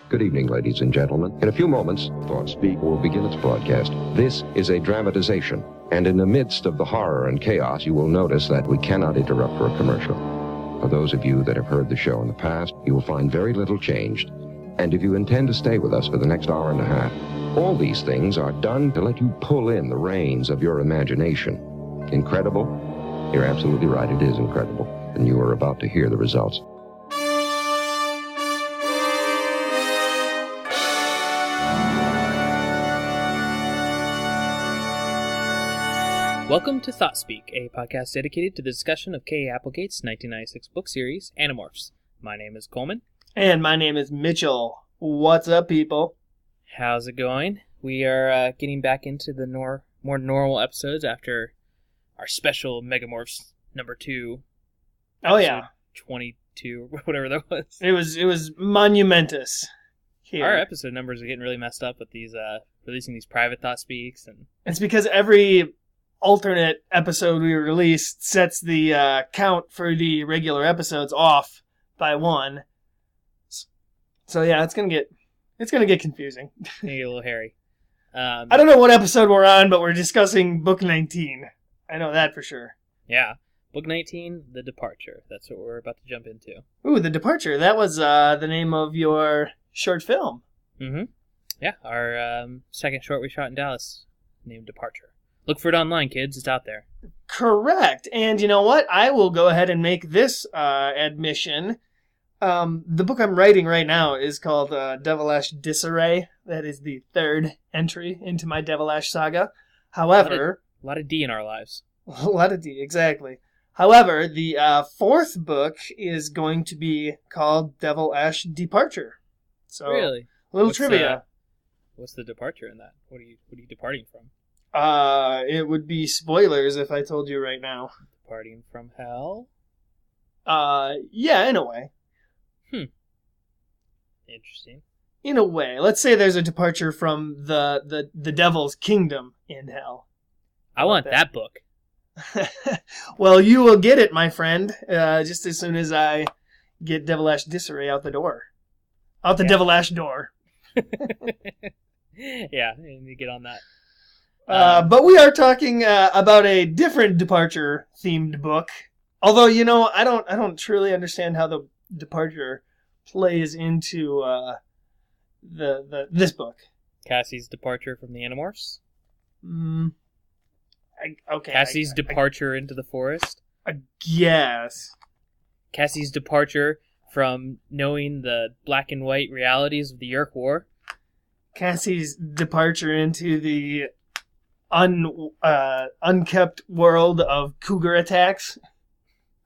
Good evening, ladies and gentlemen. In a few moments, Thoughtspeak will begin its broadcast. This is a dramatization, and in the midst of the horror and chaos, you will notice that we cannot interrupt for a commercial. For those of you that have heard the show in the past, you will find very little changed. And if you intend to stay with us for the next hour and a half, all these things are done to let you pull in the reins of your imagination. Incredible? You're absolutely right, it is incredible. And you are about to hear the results. Welcome to Thoughtspeak, a podcast dedicated to the discussion of K. Applegate's 1996 book series, Animorphs. My name is Coleman. And my name is Mitchell. What's up, people? How's it going? We are getting back into the more normal episodes after our special Megamorphs number 2. Oh, yeah. 22, or whatever that was. It was monumentous. Here. Our episode numbers are getting really messed up with these, releasing these private Thoughtspeaks. And it's because every alternate episode we release sets the count for the regular episodes off by 1. So yeah, it's gonna get confusing. It's gonna get a little hairy. I don't know what episode we're on, but we're discussing book 19. I know that for sure. Yeah, book 19, The Departure. That's what we're about to jump into. Ooh, The Departure. That was the name of your short film. Mm-hmm. Yeah, our second short we shot in Dallas, named Departure. Look for it online, kids. It's out there. Correct. And you know what? I will go ahead and make this admission. The book I'm writing right now is called Devil-Ash Disarray. That is the third entry into my Devil-Ash saga. However... A lot of D in our lives. A lot of D, exactly. However, the fourth book is going to be called Devil-Ash Departure. So, really? A little trivia. What's the departure in that? What are you departing from? It would be spoilers if I told you right now. Departing from hell? Yeah, in a way. Interesting. In a way. Let's say there's a departure from the devil's kingdom in hell. I want that book. Well, you will get it, my friend, just as soon as I get Devil-Ash Disarray out the door. Out the Devil-Ash door. Yeah, I need to get on that. But we are talking about a different departure-themed book. Although, you know, I don't truly understand how the departure plays into this book. Cassie's departure from the Animorphs? Okay. Cassie's departure into the forest? I guess. Cassie's departure from knowing the black and white realities of the Yeerk War? Cassie's departure into the unkept world of cougar attacks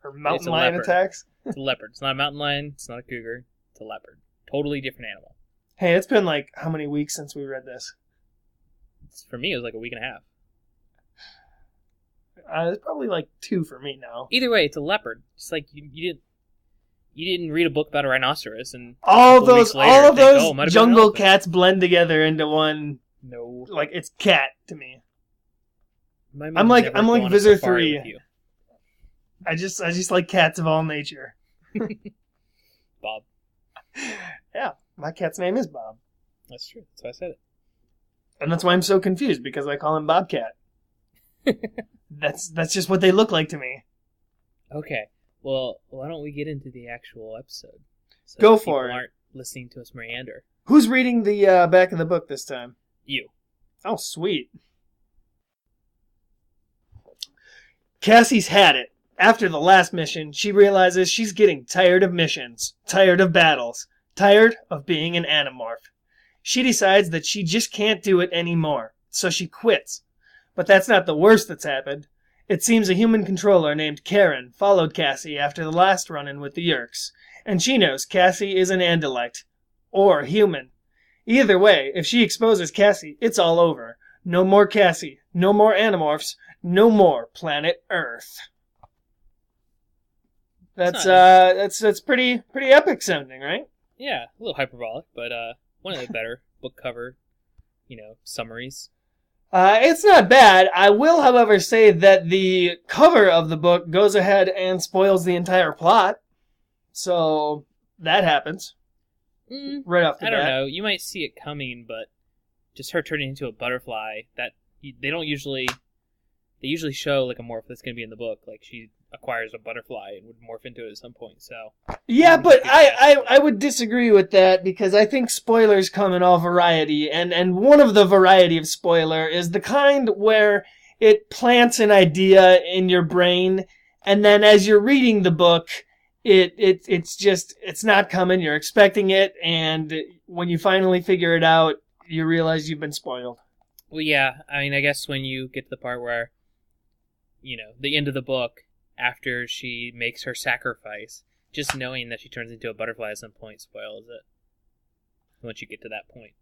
or mountain lion attacks. It's a leopard. It's not a mountain lion. It's not a cougar. It's a leopard. Totally different animal. Hey, it's been like how many weeks since we read this? For me, it was like a week and a half. It's probably like 2 for me now. Either way, it's a leopard. It's like you didn't read a book about a rhinoceros and all of those jungle cats blend together into one. No, like it's cat to me. I'm like Visor 3. I just like cats of all nature. Bob. Yeah, my cat's name is Bob. That's true. That's why I said it. And that's why I'm so confused, because I call him Bobcat. That's just what they look like to me. Okay. Well, why don't we get into the actual episode? So Go for it. People aren't listening to us meander. Who's reading the back of the book this time? You. Oh, sweet. Cassie's had it. After the last mission, she realizes she's getting tired of missions, tired of battles, tired of being an Animorph. She decides that she just can't do it anymore, so she quits. But that's not the worst that's happened. It seems a human controller named Karen followed Cassie after the last run-in with the Yeerks, and she knows Cassie is an Andalite. Or human. Either way, if she exposes Cassie, it's all over. No more Cassie, no more Animorphs, no more planet Earth. That's pretty epic sounding, right? Yeah, a little hyperbolic, but one of the better book cover, summaries. It's not bad. I will, however, say that the cover of the book goes ahead and spoils the entire plot. So, that happens. right off the bat. I don't know. You might see it coming, but just her turning into a butterfly, they usually show like a morph that's going to be in the book. Like she acquires a butterfly and would morph into it at some point. So yeah, but I would disagree with that because I think spoilers come in all variety, and one of the variety of spoiler is the kind where it plants an idea in your brain, and then as you're reading the book, it's not coming. You're expecting it, and when you finally figure it out, you realize you've been spoiled. Well, yeah. I mean, I guess when you get to the part where, the end of the book, after she makes her sacrifice, just knowing that she turns into a butterfly at some point spoils it. Once you get to that point.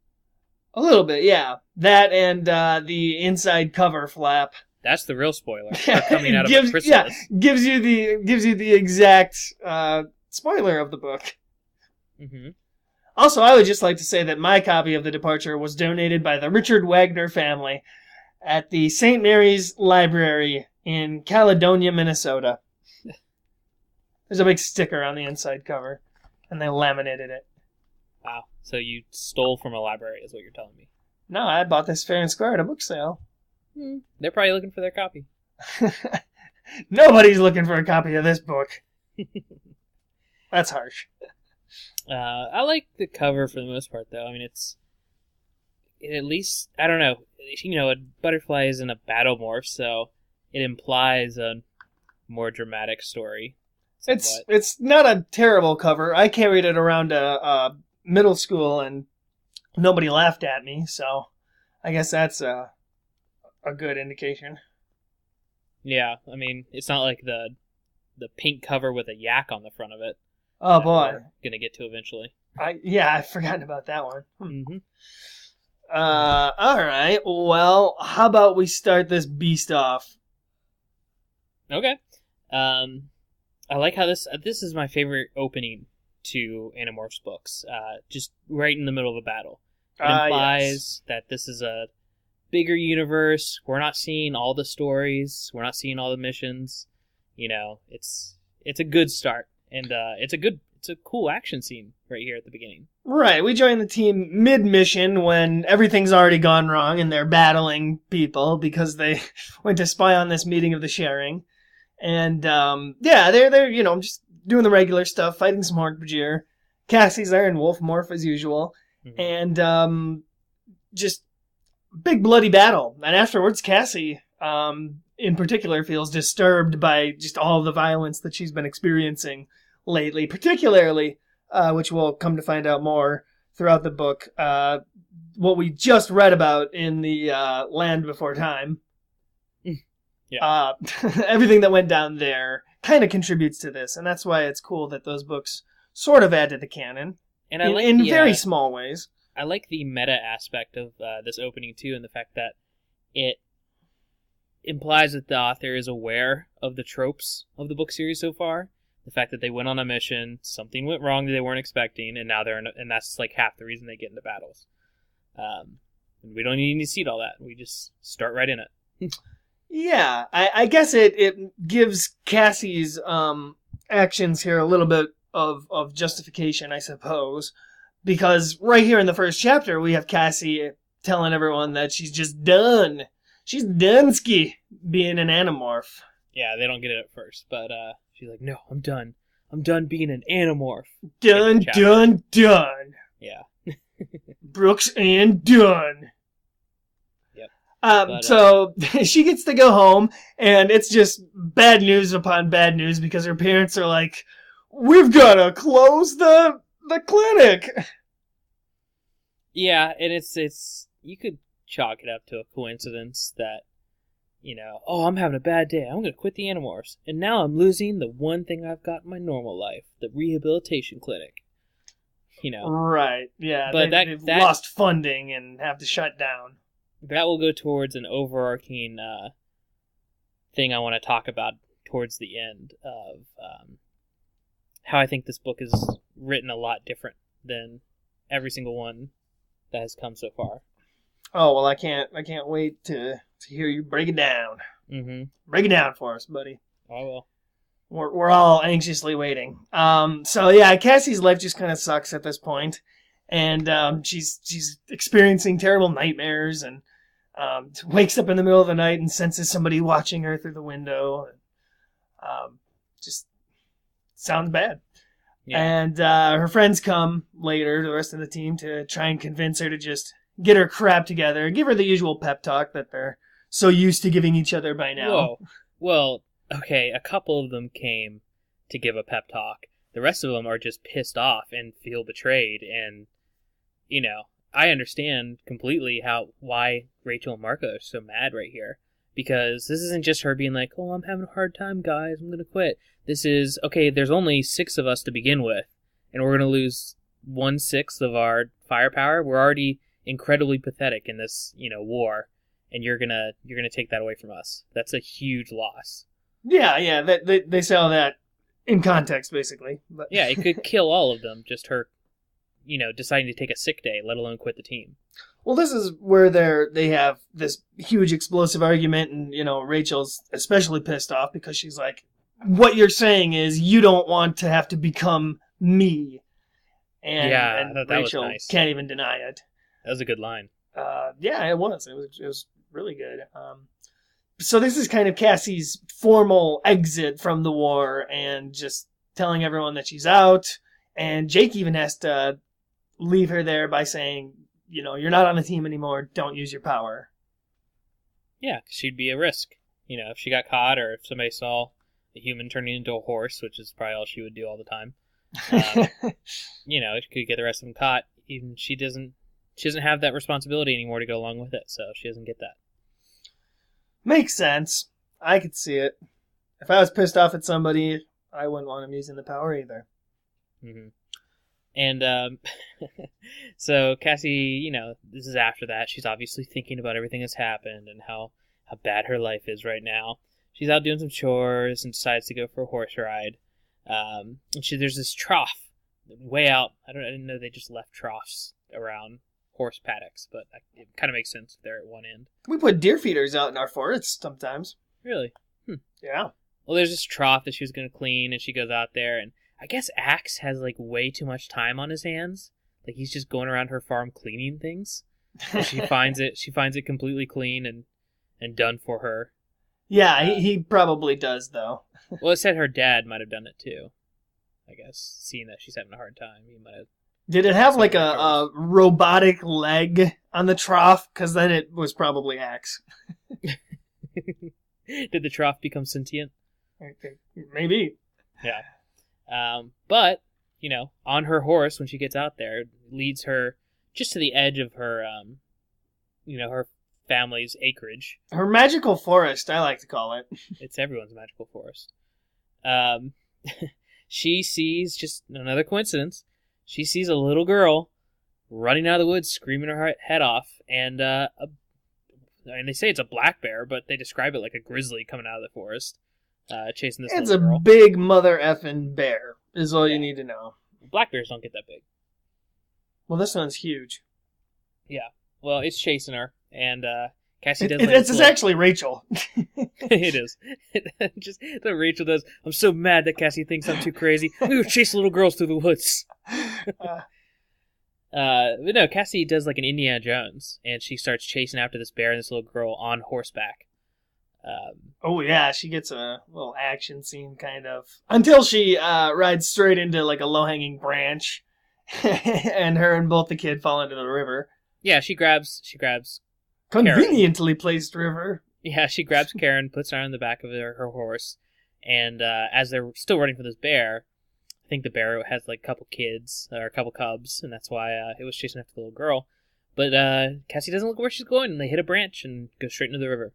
A little bit, yeah. That and the inside cover flap. That's the real spoiler. Her coming out of a chrysalis. Yeah, gives you the exact spoiler of the book. Mm-hmm. Also, I would just like to say that my copy of The Departure was donated by the Richard Wagner family at the St. Mary's Library in Caledonia, Minnesota. There's a big sticker on the inside cover, and they laminated it. Wow. So you stole from a library is what you're telling me. No, I bought this fair and square at a book sale. They're probably looking for their copy. Nobody's looking for a copy of this book. That's harsh. I like the cover for the most part, though. I mean, at least, I don't know, a butterfly isn't a battle morph, so it implies a more dramatic story. It's not a terrible cover. I carried it around a middle school, and nobody laughed at me, so I guess that's a good indication. Yeah, I mean, it's not like the pink cover with a yak on the front of it. Oh, boy. We're going to get to eventually. I've forgotten about that one. Mm-hmm. All right. Well, how about we start this beast off? Okay. I like how this is my favorite opening to Animorphs books. Just right in the middle of a battle. It implies that this is a bigger universe. We're not seeing all the stories. We're not seeing all the missions. It's a good start. And it's a cool action scene right here at the beginning. Right, we join the team mid-mission when everything's already gone wrong and they're battling people because they went to spy on this meeting of the Sharing. And, they're just doing the regular stuff, fighting some Hork-Bajir. Cassie's there in wolf morph as usual. Mm-hmm. And, just big bloody battle. And afterwards, Cassie, in particular, feels disturbed by just all the violence that she's been experiencing lately, particularly, which we'll come to find out more throughout the book, what we just read about in the Land Before Time. Yeah. Everything that went down there kind of contributes to this, and that's why it's cool that those books sort of add to the canon, and in very small ways. I like the meta aspect of this opening, too, and the fact that it implies that the author is aware of the tropes of the book series so far. The fact that they went on a mission, something went wrong that they weren't expecting, and now and that's like half the reason they get into battles. We don't even need to see all that. We just start right in it. Yeah, I guess it gives Cassie's actions here a little bit of justification, I suppose, because right here in the first chapter we have Cassie telling everyone that she's just done. She's done-ski being an Animorph. Yeah, they don't get it at first, but she's like, no, I'm done. I'm done being an Animorph. Done. Yeah. Brooks and done. Yep. So she gets to go home, and it's just bad news upon bad news because her parents are like, we've got to close the clinic. Yeah, and it's you could chalk it up to a coincidence that, I'm having a bad day. I'm going to quit the Animorphs. And now I'm losing the one thing I've got in my normal life, the rehabilitation clinic. Right, yeah. But they've lost funding and have to shut down. That will go towards an overarching thing I want to talk about towards the end of how I think this book is written a lot different than every single one that has come so far. Oh, well, I can't wait to hear you break it down. Mm-hmm. Break it down for us, buddy. I will. We're all anxiously waiting. So yeah, Cassie's life just kind of sucks at this point. and she's experiencing terrible nightmares, and wakes up in the middle of the night and senses somebody watching her through the window. Just sounds bad. Yeah. And her friends come later, the rest of the team, to try and convince her to just get her crap together, give her the usual pep talk that they're so used to giving each other by now. Whoa. Well, okay, a couple of them came to give a pep talk. The rest of them are just pissed off and feel betrayed. And, you know, I understand completely why Rachel and Marco are so mad right here. Because this isn't just her being like, oh, I'm having a hard time, guys, I'm going to quit. This is, okay, there's only 6 of us to begin with, and we're going to lose 1/6 of our firepower. We're already incredibly pathetic in this, war, and you're gonna take that away from us. That's a huge loss. Yeah, they say all that in context, basically. But yeah, it could kill all of them, just her, deciding to take a sick day, let alone quit the team. Well, this is where they have this huge explosive argument, and, Rachel's especially pissed off because she's like, what you're saying is you don't want to have to become me. And Rachel was nice. Can't even deny it. That was a good line. Yeah, it was. It was really good. So this is kind of Cassie's formal exit from the war and just telling everyone that she's out. And Jake even has to leave her there by saying, you're not on the team anymore. Don't use your power. Yeah, she'd be a risk. If she got caught or if somebody saw a human turning into a horse, which is probably all she would do all the time. She could get the rest of them caught. Even she doesn't have that responsibility anymore to go along with it, so she doesn't get that. Makes sense. I could see it. If I was pissed off at somebody, I wouldn't want them using the power either. Mm-hmm. And so Cassie, this is after that. She's obviously thinking about everything that's happened and how bad her life is right now. She's out doing some chores and decides to go for a horse ride. And there's this trough way out. I didn't know they just left troughs around horse paddocks, but it kind of makes sense if they're at one end. We put deer feeders out in our forests sometimes. Really? Yeah. Well, there's this trough that she was going to clean, and she goes out there, and I guess Axe has way too much time on his hands. He's just going around her farm cleaning things. And she finds it completely clean and done for her. Yeah, he probably does, though. Well, it said her dad might have done it, too. I guess, seeing that she's having a hard time, he might have... Did it have, a robotic leg on the trough? Because then it was probably Axe. Did the trough become sentient? Maybe. Yeah. But, on her horse, when she gets out there, leads her just to the edge of her, her family's acreage. Her magical forest, I like to call it. It's everyone's magical forest. She sees, just another coincidence, she sees a little girl running out of the woods, screaming her head off, and they say it's a black bear, but they describe it like a grizzly coming out of the forest, chasing this little girl. It's a big mother effing bear, is all you need to know. Black bears don't get that big. Well, this one's huge. Yeah. Well, it's chasing her, and Cassie does. It's actually Rachel. It is. Just that Rachel does. I'm so mad that Cassie thinks I'm too crazy. We were chasing little girls through the woods. But no, Cassie does like an Indiana Jones, and she starts chasing after this bear and this little girl on horseback. Oh yeah, she gets a little action scene kind of until she rides straight into a low-hanging branch, and her and both the kid fall into the river. Yeah, she grabs conveniently placed river. Yeah, she grabs Karen, puts her on the back of her horse, and as they're still running for this bear, I think the bear has a couple kids or a couple cubs, and that's why it was chasing after the little girl. But Cassie doesn't look where she's going, and they hit a branch and go straight into the river.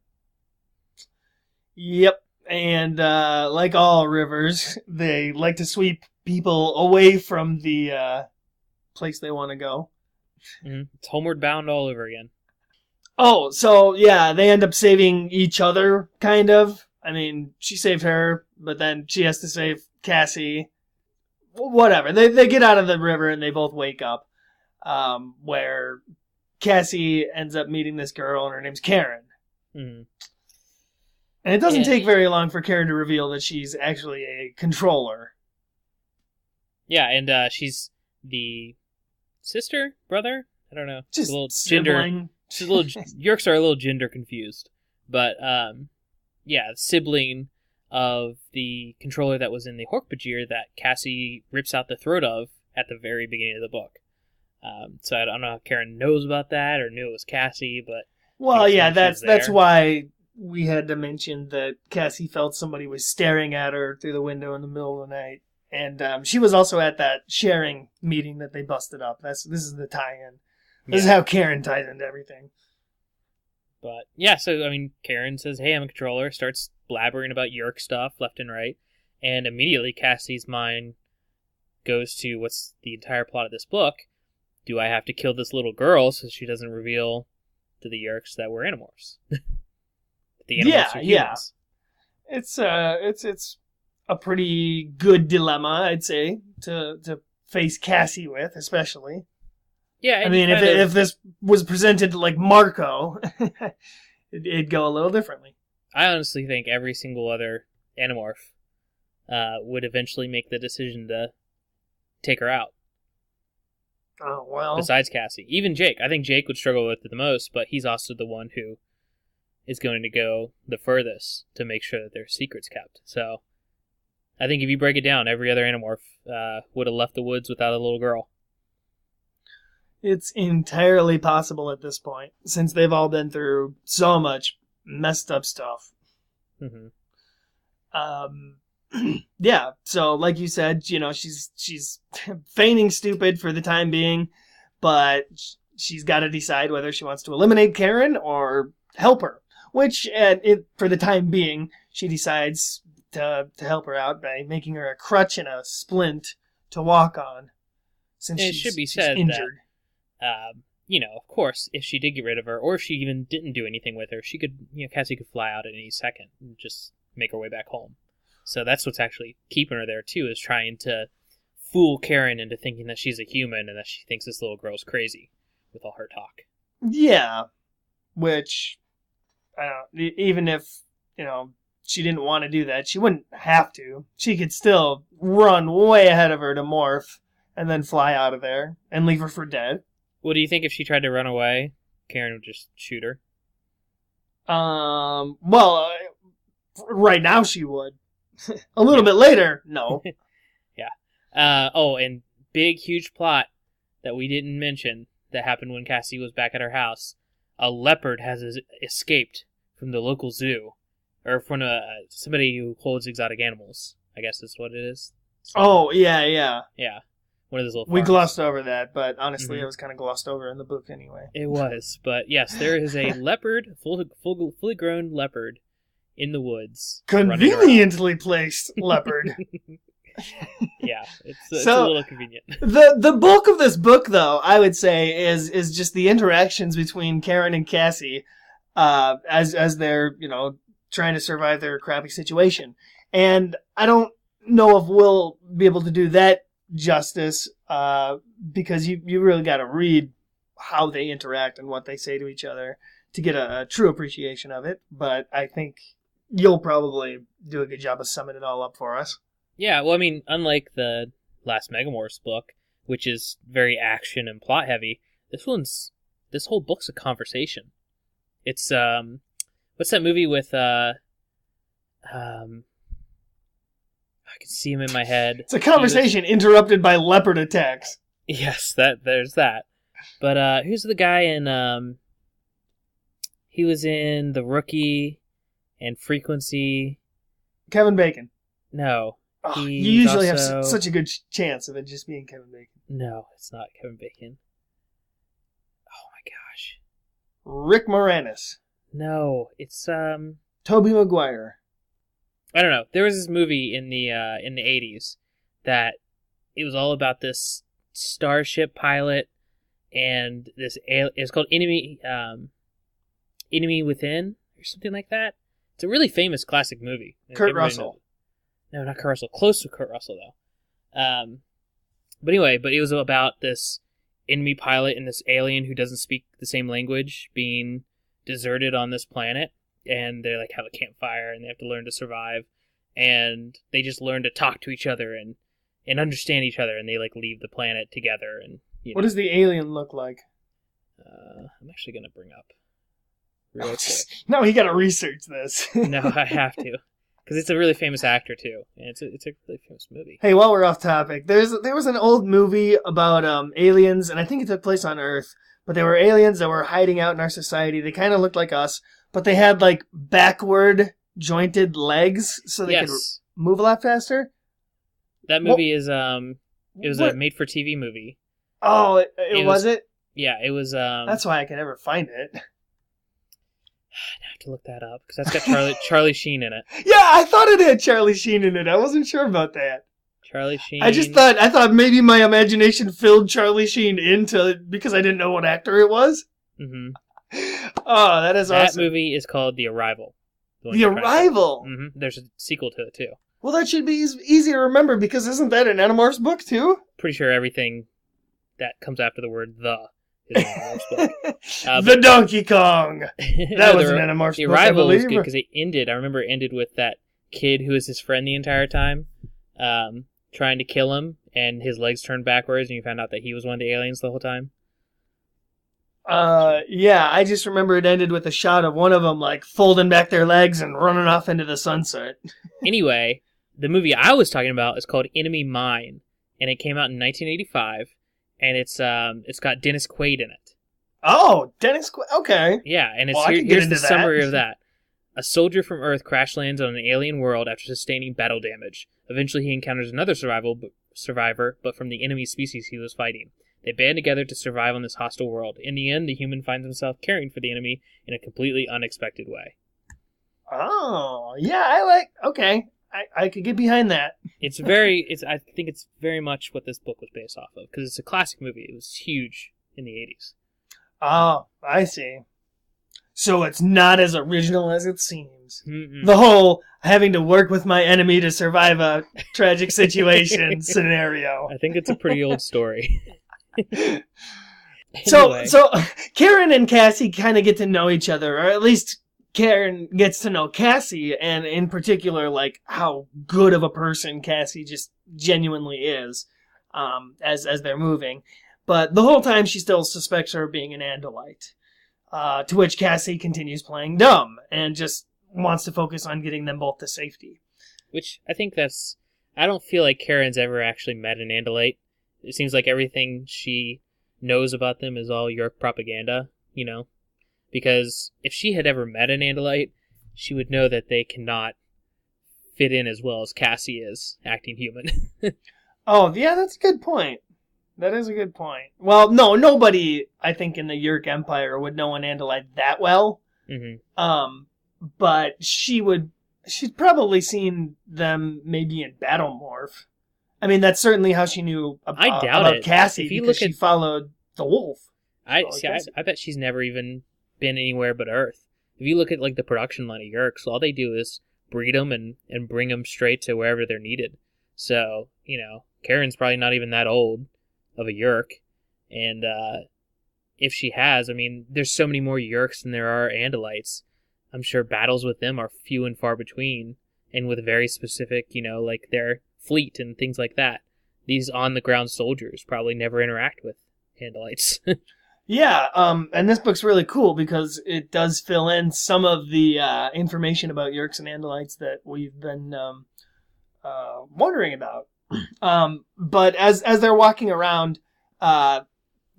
Yep, and like all rivers, they like to sweep people away from the place they want to go. Mm-hmm. It's homeward bound all over again. Oh, so yeah, they end up saving each other, kind of. I mean, she saved her, but then she has to save Cassie. Whatever. They get out of the river and they both wake up, where Cassie ends up meeting this girl, and her name's Karen. Mm-hmm. And it doesn't take very long for Karen to reveal that she's actually a controller. Yeah, and she's the sister, brother? I don't know. Just a little sibling. Yeerks are a little gender confused, but sibling of the controller that was in the Hork-Bajir that Cassie rips out the throat of at the very beginning of the book. So I don't know if Karen knows about that or knew it was Cassie, but well, yeah, that's why we had to mention that Cassie felt somebody was staring at her through the window in the middle of the night. And she was also at that sharing meeting that they busted up. This is the tie-in. This is how Karen ties into everything. But, yeah, so, I mean, Karen says, hey, I'm a controller, starts blabbering about Yeerk stuff left and right, and immediately Cassie's mind goes to what's the entire plot of this book. Do I have to kill this little girl so she doesn't reveal to the Yeerks that we're Animorphs? The Animorphs are humans. It's a pretty good dilemma, I'd say, to face Cassie with, especially. Yeah, I mean, if this was presented to, like, Marco, it'd go a little differently. I honestly think every single other Animorph would eventually make the decision to take her out. Oh, well. Besides Cassie. Even Jake. I think Jake would struggle with it the most, but he's also the one who is going to go the furthest to make sure that their secret's kept. So, I think if you break it down, every other Animorph would have left the woods without a little girl. It's entirely possible at this point, since they've all been through so much messed up stuff. Mm-hmm. Yeah, so like you said, you know, she's feigning stupid for the time being, but she's got to decide whether she wants to eliminate Karen or help her, which for the time being, she decides to help her out by making her a crutch and a splint to walk on, since it should be said injured. That, you know, of course, if she did get rid of her, or if she even didn't do anything with her, she could, you know, Cassie could fly out at any second and just make her way back home. So that's what's actually keeping her there, too, is trying to fool Karen into thinking that she's a human and that she thinks this little girl's crazy with all her talk. Yeah, which, even if, you know, she didn't want to do that, she wouldn't have to. She could still run way ahead of her to morph and then fly out of there and leave her for dead. Well, do you think if she tried to run away, Karen would just shoot her? Well, right now she would. A little bit later, no. Yeah. And big, huge plot that we didn't mention that happened when Cassie was back at her house. A leopard has escaped from the local zoo, or from somebody who holds exotic animals, I guess is what it is. So, oh, yeah. Yeah. One of those little We farms. glossed over that, but honestly, it was kind of glossed over in the book anyway. It was, but yes, there is a leopard, fully grown leopard, in the woods. Conveniently placed leopard. Yeah, it's a little convenient. The bulk of this book, though, I would say, is just the interactions between Karen and Cassie, as they're, you know, trying to survive their crappy situation. And I don't know if we'll be able to do that justice, because you really got to read how they interact and what they say to each other to get a true appreciation of it. But I think you'll probably do a good job of summing it all up for us. Yeah, well, I mean, unlike the last Megamorphs book, which is very action and plot heavy, this whole book's a conversation. It's what's that movie with I can see him in my head. It's a conversation interrupted by leopard attacks. Yes, there's that. But who's the guy in he was in The Rookie and Frequency. Kevin Bacon. No. You usually have such a good chance of it just being Kevin Bacon. No, it's not Kevin Bacon. Oh my gosh. Rick Moranis. No, it's Tobey Maguire. I don't know. There was this movie in the 80s that it was all about this starship pilot and this it's called Enemy Within or something like that. It's a really famous classic movie. Kurt Russell. No, not Kurt Russell. Close to Kurt Russell though. But anyway, it was about this enemy pilot and this alien who doesn't speak the same language being deserted on this planet, and they like have a campfire and they have to learn to survive, and they just learn to talk to each other and understand each other, and they like leave the planet together and What does the alien look like? I'm actually going to bring up real quick. No, you got to research this. No, I have to. Because it's a really famous actor, too. And it's a really famous movie. Hey, while we're off topic, there was an old movie about aliens, and I think it took place on Earth. But they were aliens that were hiding out in our society. They kind of looked like us, but they had, like, backward jointed legs so they could move a lot faster. That movie is, it was a made-for-TV movie. Oh, it was it? Yeah, it was, That's why I could never find it. I have to look that up, because that's got Charlie Sheen in it. Yeah, I thought it had Charlie Sheen in it. I wasn't sure about that. Charlie Sheen. I thought maybe my imagination filled Charlie Sheen because I didn't know what actor it was. Mm-hmm. Oh, that is awesome. That movie is called The Arrival. The Arrival? Mm-hmm. There's a sequel to it, too. Well, that should be easy to remember, because isn't that an Animorphs book, too? Pretty sure everything that comes after the word the is an Animorphs book. The Donkey Kong! That was an Animorphs book, book, I Arrival believe. was good, because I remember it ended with that kid who was his friend the entire time, trying to kill him, and his legs turned backwards, and you found out that he was one of the aliens the whole time. Yeah, I just remember it ended with a shot of one of them, like, folding back their legs and running off into the sunset. Anyway, the movie I was talking about is called Enemy Mine, and it came out in 1985, and it's got Dennis Quaid in it. Oh, Dennis Quaid, okay. Yeah, and here's the summary of that. A soldier from Earth crash lands on an alien world after sustaining battle damage. Eventually he encounters another survivor, but from the enemy species he was fighting. They band together to survive on this hostile world. In the end, the human finds himself caring for the enemy in a completely unexpected way. Oh, yeah, okay. I could get behind that. I think it's very much what this book was based off of, because it's a classic movie. It was huge in the 80s. Oh, I see. So it's not as original as it seems. Mm-mm. The whole having to work with my enemy to survive a tragic situation scenario. I think it's a pretty old story. Anyway. So Karen and Cassie kind of get to know each other, or at least Karen gets to know Cassie, and in particular, like, how good of a person Cassie just genuinely is, as they're moving. But the whole time she still suspects her of being an Andalite. To which Cassie continues playing dumb and just wants to focus on getting them both to safety. Which I think I don't feel like Karen's ever actually met an Andalite. It seems like everything she knows about them is all York propaganda, you know? Because if she had ever met an Andalite, she would know that they cannot fit in as well as Cassie is, acting human. Oh, yeah, that's a good point. That is a good point. Well, no, nobody, I think, in the Yeerk Empire would know an Andalite that well. Mm-hmm. But she'd probably seen them maybe in Battlemorph. I mean, that's certainly how she knew about Cassie, because she followed the wolf. I bet she's never even been anywhere but Earth. If you look at, like, the production line of Yeerks, all they do is breed them and bring them straight to wherever they're needed. So, you know, Karen's probably not even that old of a Yeerk, and if she has, I mean, there's so many more Yeerks than there are Andalites. I'm sure battles with them are few and far between, and with very specific, you know, like their fleet and things like that. These on-the-ground soldiers probably never interact with Andalites. Yeah, and this book's really cool because it does fill in some of the information about Yeerks and Andalites that we've been wondering about. But as they're walking around,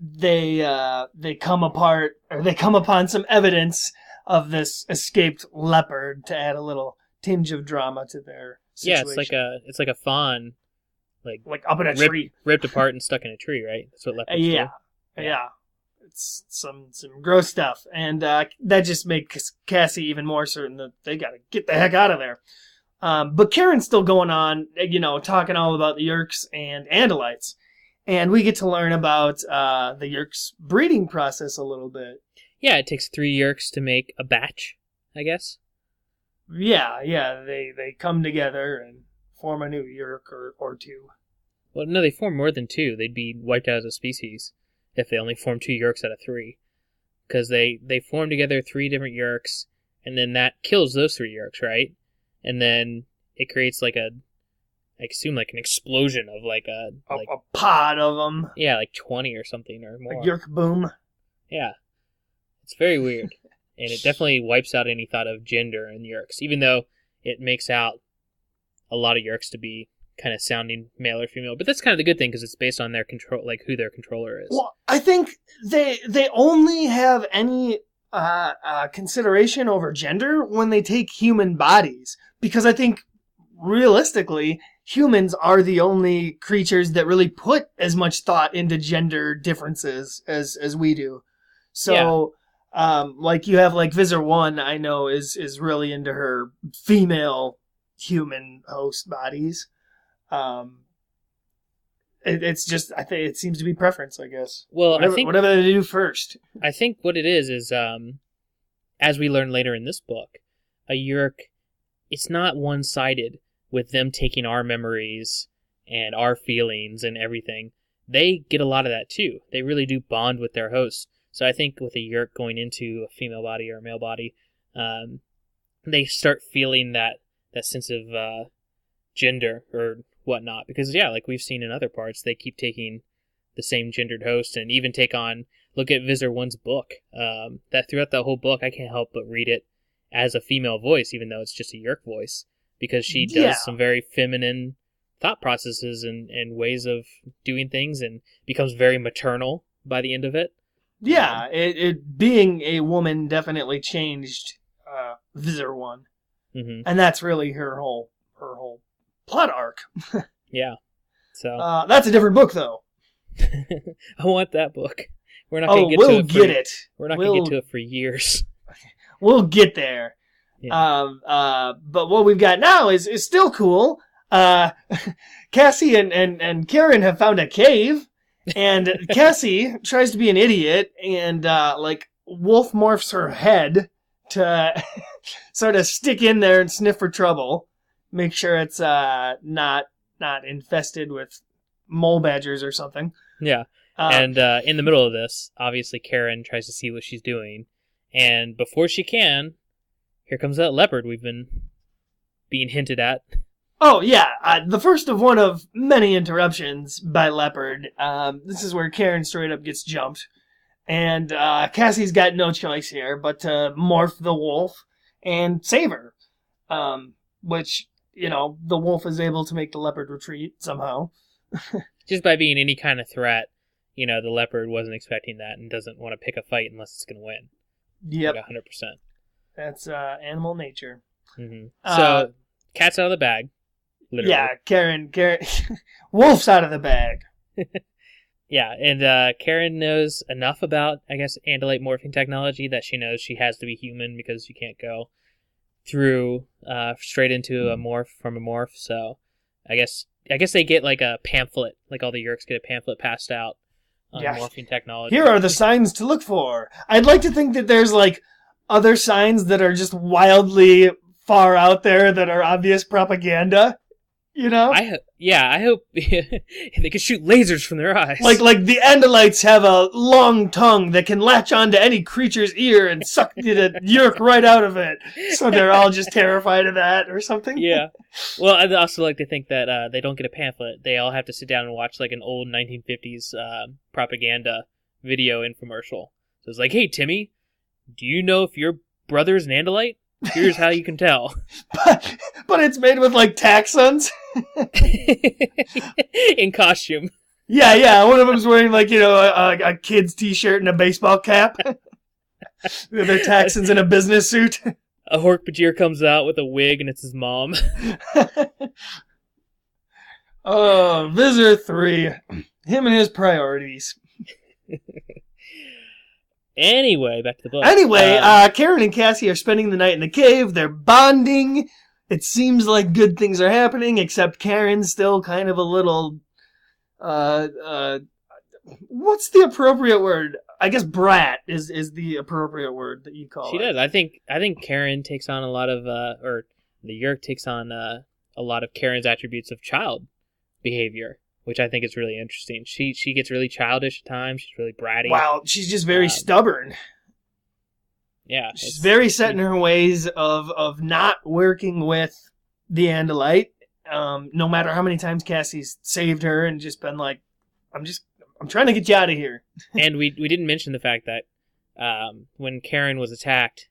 they come upon some evidence of this escaped leopard to add a little tinge of drama to their situation. Yeah, it's like a fawn, like up in a tree, ripped apart and stuck in a tree, right? That's what leopards do. Yeah. It's some gross stuff, and that just makes Cassie even more certain that they gotta get the heck out of there. But Karen's still going on, you know, talking all about the Yeerks and Andalites. And we get to learn about the Yeerks breeding process a little bit. Yeah, it takes 3 Yeerks to make a batch, I guess. Yeah, they come together and form a new Yeerk or two. Well, no, they form more than 2. They'd be wiped out as a species if they only form 2 Yeerks out of 3. Because they form together 3 different Yeerks, and then that kills those 3 Yeerks, right? And then it creates like a assume like an explosion of like a pod of them. Yeah, like 20 or something or more. A yerk boom. Yeah. It's very weird. And it definitely wipes out any thought of gender in Yeerks, even though it makes out a lot of Yeerks to be kind of sounding male or female. But that's kind of the good thing because it's based on their control, like who their controller is. Well, I think they only have any consideration over gender when they take human bodies, because I think realistically humans are the only creatures that really put as much thought into gender differences as we do. So, like you have like Visor 1, I know is really into her female human host bodies. It's just, I think it seems to be preference, I guess. Well, whatever they do first. I think what it is as we learn later in this book, a Yeerk, it's not one-sided with them taking our memories and our feelings and everything. They get a lot of that too. They really do bond with their hosts. So I think with a Yeerk going into a female body or a male body, they start feeling that sense of gender or whatnot. Because, yeah, like we've seen in other parts, they keep taking the same gendered host and even look at Visor 1's book. That throughout the whole book, I can't help but read it as a female voice, even though it's just a Yeerk voice. Because she does some very feminine thought processes and ways of doing things and becomes very maternal by the end of it. Yeah, it being a woman definitely changed Visor 1. Mm-hmm. And that's really her whole plot arc. Yeah. So that's a different book, though. I want that book. We're not going to get to it. Get it. We're not going to get to it for years. We'll get there. Yeah. But what we've got now is still cool. Cassie and Karen have found a cave, and Cassie tries to be an idiot and wolf morphs her head to sort of stick in there and sniff for trouble, make sure it's not infested with mole badgers or something. Yeah. And in the middle of this, obviously Karen tries to see what she's doing, and before she can, here comes that leopard we've been being hinted at. Oh, yeah. The first of one of many interruptions by leopard. This is where Karen straight up gets jumped. And Cassie's got no choice here but to morph the wolf and save her. Which, the wolf is able to make the leopard retreat somehow. Just by being any kind of threat, the leopard wasn't expecting that and doesn't want to pick a fight unless it's going to win. Yep. Like 100%. That's animal nature. Mm-hmm. So, cat's out of the bag. Literally. Yeah, Karen, wolf's out of the bag. Yeah, and Karen knows enough about, I guess, Andalite morphing technology that she knows she has to be human because you can't go through straight into a morph from a morph. So, I guess they get like a pamphlet, like all the Yeerks get a pamphlet passed out on morphing technology. Here are the signs to look for. I'd like to think that there's like other signs that are just wildly far out there that are obvious propaganda. I hope they can shoot lasers from their eyes. Like the Andalites have a long tongue that can latch onto any creature's ear and suck the Yeerk right out of it. So they're all just terrified of that or something. Yeah. Well, I'd also like to think that they don't get a pamphlet. They all have to sit down and watch like an old 1950s propaganda video infomercial. So it's like, hey, Timmy, do you know if your brother's an Andalite? Here's how you can tell. But it's made with like Taxons. In costume. Yeah. One of them's wearing like, a kid's t-shirt and a baseball cap. They're Taxons in a business suit. A Hork-Bajir comes out with a wig and it's his mom. Oh, Visor 3. Him and his priorities. Anyway, back to the book. Karen and Cassie are spending the night in the cave. They're bonding. It seems like good things are happening, except Karen's still kind of a little, what's the appropriate word? I guess brat is the appropriate word that you call it. She does. I think Karen takes on a lot of, or the Yeerk takes on a lot of Karen's attributes of child behavior, which I think is really interesting. She gets really childish at times. She's really bratty. Wow, she's just very stubborn. Yeah. She's very set in her ways of not working with the Andalite no matter how many times Cassie's saved her and just been like, I'm trying to get you out of here. And we didn't mention the fact that when Karen was attacked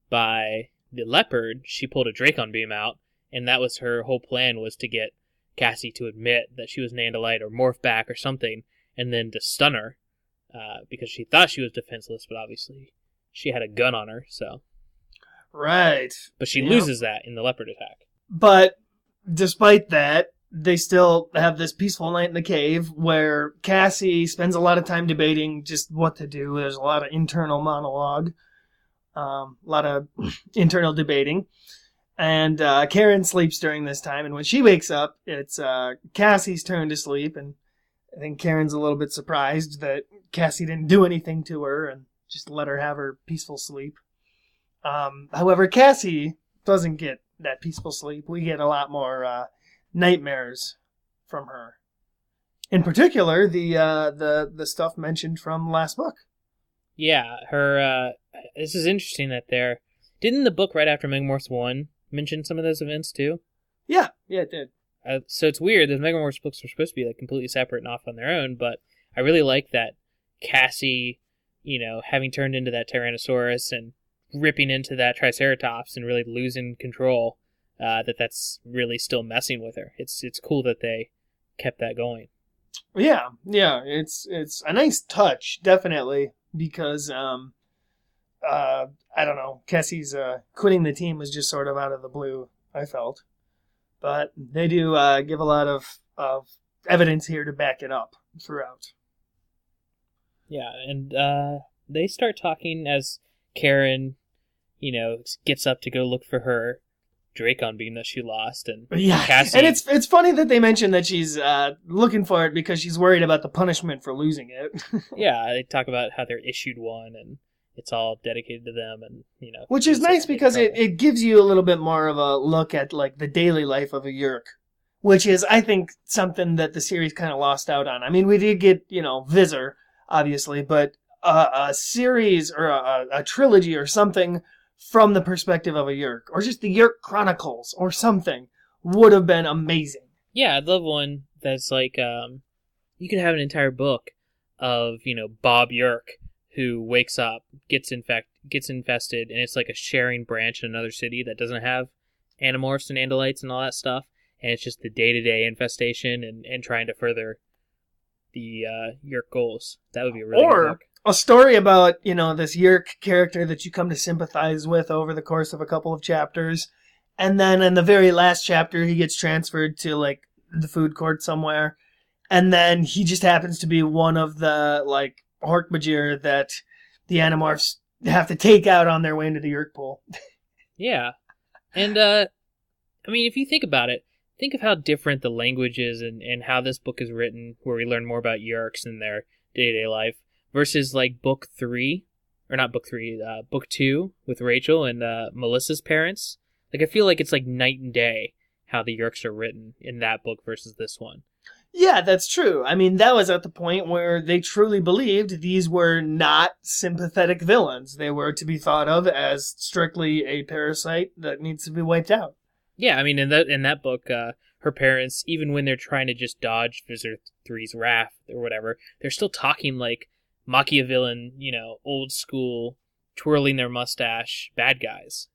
by the leopard, she pulled a Dracon beam out, and that was her whole plan, was to get Cassie to admit that she was an Andalite or morph back or something, and then to stun her, because she thought she was defenseless, but obviously she had a gun on her, so. Right. But she loses that in the leopard attack. But despite that, they still have this peaceful night in the cave where Cassie spends a lot of time debating just what to do. There's a lot of internal monologue, a lot of internal debating. And Karen sleeps during this time, and when she wakes up, it's Cassie's turn to sleep, and I think Karen's a little bit surprised that Cassie didn't do anything to her and just let her have her peaceful sleep. However, Cassie doesn't get that peaceful sleep. We get a lot more nightmares from her. In particular, the stuff mentioned from last book. Yeah, her. This is interesting that didn't the book right after Megamorphs 1 mention some of those events too? Yeah, it did. So it's weird. Those Megamorphs books were supposed to be like completely separate and off on their own, but I really like that Cassie, having turned into that Tyrannosaurus and ripping into that Triceratops and really losing control, that's really still messing with her. It's cool that they kept that going. Yeah, it's a nice touch, definitely, because I don't know, Cassie's quitting the team was just sort of out of the blue, I felt. But they do give a lot of evidence here to back it up throughout. Yeah, and they start talking as Karen, gets up to go look for her Dracon beam that she lost, and Cassie... And it's funny that they mention that she's looking for it because she's worried about the punishment for losing it. Yeah, they talk about how they're issued one, and it's all dedicated to them, and which is nice because it gives you a little bit more of a look at like the daily life of a Yeerk, which is, I think, something that the series kind of lost out on. I mean, we did get Visser, obviously, but a series or a trilogy or something from the perspective of a Yeerk, or just the Yeerk Chronicles or something, would have been amazing. Yeah, I'd love one that's like you could have an entire book of Bob Yeerk, who wakes up, gets infested, and it's like a sharing branch in another city that doesn't have Animorphs and Andalites and all that stuff, and it's just the day-to-day infestation and trying to further the Yeerk goals. That would be a really good book. A story about, this Yeerk character that you come to sympathize with over the course of a couple of chapters, and then in the very last chapter, he gets transferred to, like, the food court somewhere, and then he just happens to be one of the, like, Hork-Bajir that the Animorphs have to take out on their way into the Yeerk pool. Yeah. And, if you think about it, think of how different the language is and how this book is written, where we learn more about Yeerks and their day-to-day life, versus, like, book 2 with Rachel and Melissa's parents. Like, I feel like it's, like, night and day how the Yeerks are written in that book versus this one. Yeah, that's true. I mean, that was at the point where they truly believed these were not sympathetic villains. They were to be thought of as strictly a parasite that needs to be wiped out. Yeah, I mean, in that book, her parents, even when they're trying to just dodge Visser 3's wrath or whatever, they're still talking like Machiavellian, old school, twirling their mustache bad guys.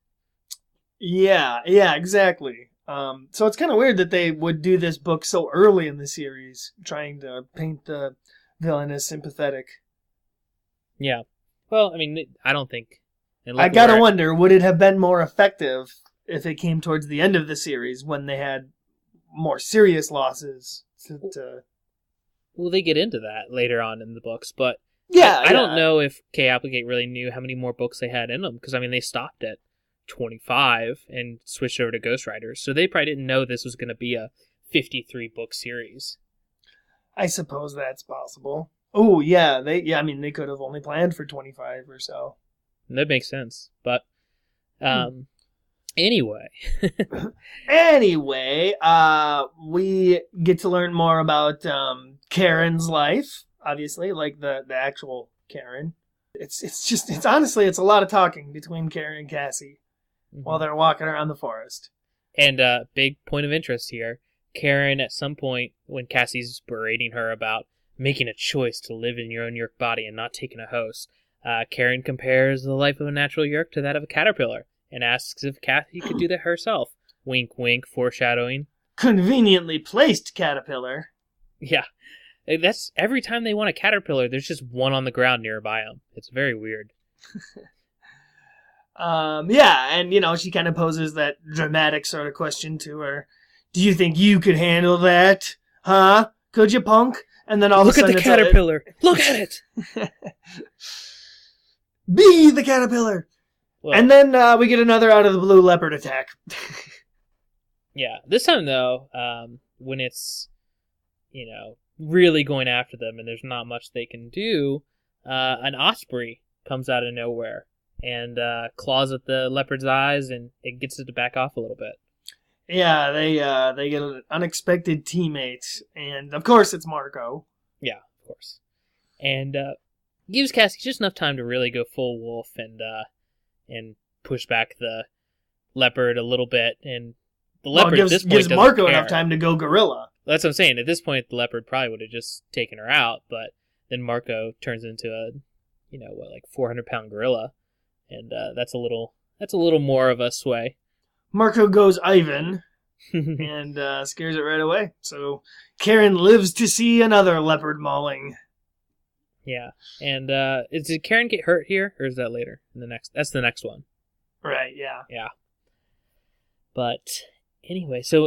Yeah, exactly. So it's kind of weird that they would do this book so early in the series, trying to paint the villain as sympathetic. Yeah. Well, I mean, I don't think... I gotta wonder, would it have been more effective if it came towards the end of the series when they had more serious losses? Well, they get into that later on in the books, but I don't know if K. Applegate really knew how many more books they had in them, because, they stopped at 25 and switched over to Ghost Riders, so they probably didn't know this was going to be a 53-book series. I suppose that's possible. Oh, yeah, they could have only planned for 25 or so. That makes sense, but anyway. We get to learn more about Karen's life, obviously, like the actual Karen. It's honestly a lot of talking between Karen and Cassie while they're walking around the forest. And big point of interest here, Karen, at some point, when Cassie's berating her about making a choice to live in your own Yeerk body and not taking a host, Karen compares the life of a natural Yeerk to that of a caterpillar and asks if Cassie could do that herself. Wink, wink, foreshadowing. Conveniently placed caterpillar. Yeah. That's every time they want a caterpillar, there's just one on the ground nearby them. It's very weird. Yeah, and, she kind of poses that dramatic sort of question to her. Do you think you could handle that? Huh? Could you, punk? And then all of a sudden... Look at the caterpillar! Look at it! Be the caterpillar! Well, and then we get another out-of-the-blue leopard attack. Yeah. This time, though, when it's, really going after them and there's not much they can do, an osprey comes out of nowhere and claws at the leopard's eyes, and it gets it to back off a little bit. Yeah, they get an unexpected teammate, and of course it's Marco. Yeah, of course. And gives Cassie just enough time to really go full wolf and push back the leopard a little bit, and the leopard at this point gives doesn't Marco care. enough time to go gorilla. That's what I'm saying. At this point, the leopard probably would have just taken her out, but then Marco turns into a, 400-pound gorilla, and that's a little more of a sway. Marco goes Ivan and scares it right away. So Karen lives to see another leopard mauling. Yeah, and did Karen get hurt here, or is that later in the next? That's the next one. Right. Yeah. Yeah. But anyway, so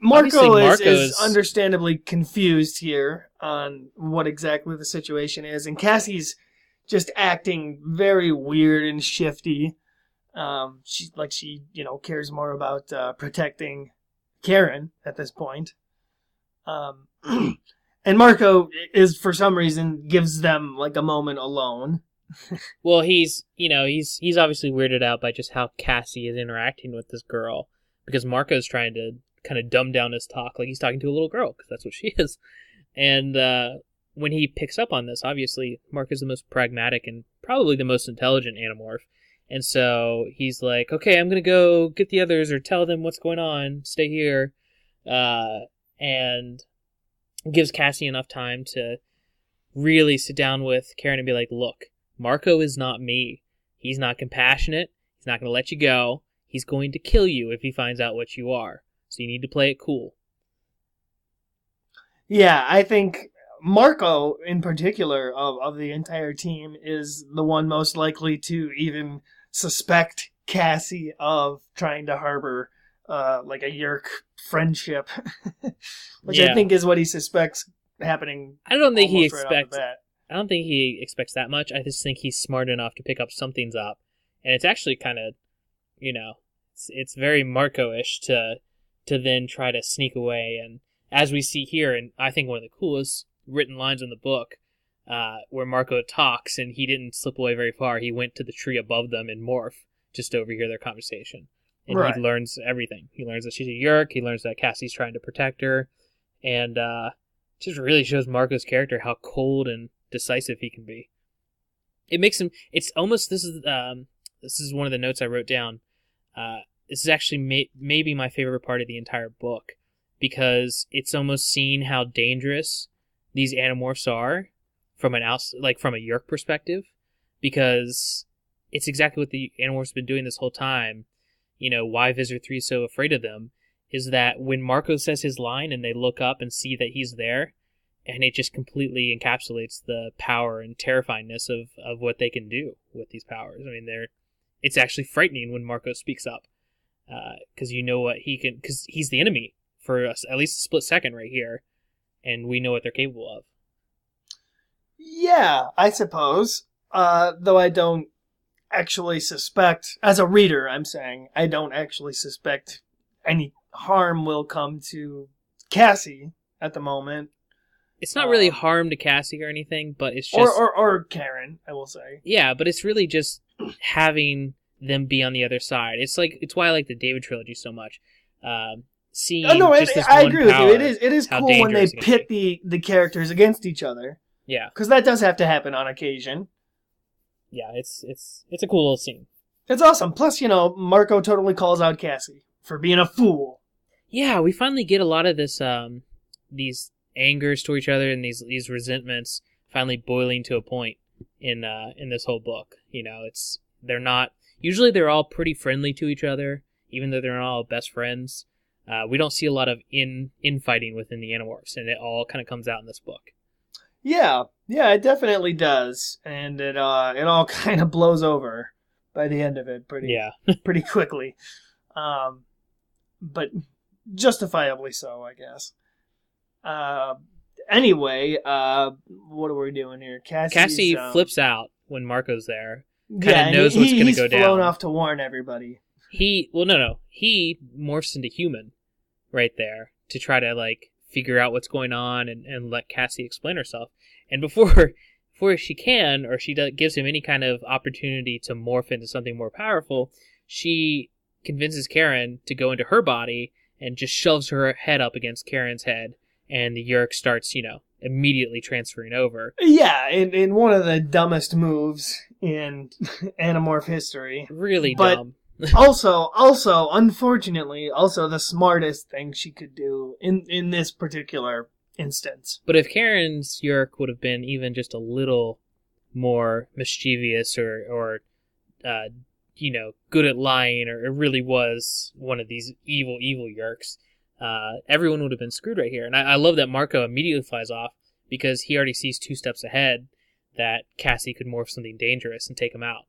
Marco is understandably confused here on what exactly the situation is, and Cassie's just acting very weird and shifty. She cares more about protecting Karen at this point. And Marco is, for some reason, gives them a moment alone. Well, he's obviously weirded out by just how Cassie is interacting with this girl, because Marco's trying to kind of dumb down his talk like he's talking to a little girl, because that's what she is. And when he picks up on this, obviously Marco's the most pragmatic and probably the most intelligent Animorph. And so he's like, okay, I'm going to go get the others or tell them what's going on. Stay here. And gives Cassie enough time to really sit down with Karen and be like, look, Marco is not me. He's not compassionate. He's not going to let you go. He's going to kill you if he finds out what you are. So you need to play it cool. Yeah, I think Marco, in particular, of the entire team, is the one most likely to even suspect Cassie of trying to harbor a Yeerk friendship, which I think is what he suspects happening. I don't think he expects that much. I just think he's smart enough to pick up something's up, and it's actually kind of, it's very Marco-ish to then try to sneak away. And as we see here, and I think one of the coolest written lines in the book, where Marco talks, and he didn't slip away very far. He went to the tree above them in Morph just to overhear their conversation. And He learns everything. He learns that she's a Yeerk. He learns that Cassie's trying to protect her. And just really shows Marco's character how cold and decisive he can be. It makes him... It's almost... This is one of the notes I wrote down. This is actually maybe my favorite part of the entire book, because it's almost seeing how dangerous these Animorphs are from a Yeerk perspective, because it's exactly what the Animorphs have been doing this whole time. Why Visor 3 is so afraid of them is that when Marco says his line and they look up and see that he's there, and it just completely encapsulates the power and terrifyingness of what they can do with these powers. I mean, it's actually frightening when Marco speaks up, because what he can, because he's the enemy for us, at least a split second right here, and we know what they're capable of. Yeah, I suppose. Though I don't actually suspect, as a reader, I'm saying, I don't actually suspect any harm will come to Cassie at the moment. It's not really harm to Cassie or anything, but it's just... Or Karen, I will say. Yeah, but it's really just having them be on the other side. It's why I like the David trilogy so much. I agree with you. It is cool when they pit the characters against each other. Yeah. Because that does have to happen on occasion. Yeah, it's a cool little scene. It's awesome. Plus, Marco totally calls out Cassie for being a fool. Yeah, we finally get a lot of this, these angers to each other and these resentments finally boiling to a point in this whole book. You know, usually they're all pretty friendly to each other, even though they're not all best friends. We don't see a lot of infighting within the Animorphs, and it all kind of comes out in this book. Yeah, it definitely does, and it all kind of blows over by the end of it pretty quickly, but justifiably so, I guess. Anyway, what are we doing here? Cassie flips out when Marco's there. Kind of knows what's going to go down. He's flown off to warn everybody. He morphs into human right there to try to like figure out what's going on and let Cassie explain herself. And before she can, or gives him any kind of opportunity to morph into something more powerful, she convinces Karen to go into her body and just shoves her head up against Karen's head, and the Yeerk starts, immediately transferring over. Yeah, in one of the dumbest moves in Animorph history. Really dumb. also, unfortunately, the smartest thing she could do in this particular instance. But if Karen's Yeerk would have been even just a little more mischievous or good at lying, or it really was one of these evil Yeerks, everyone would have been screwed right here. And I love that Marco immediately flies off because he already sees 2 steps ahead that Cassie could morph something dangerous and take him out.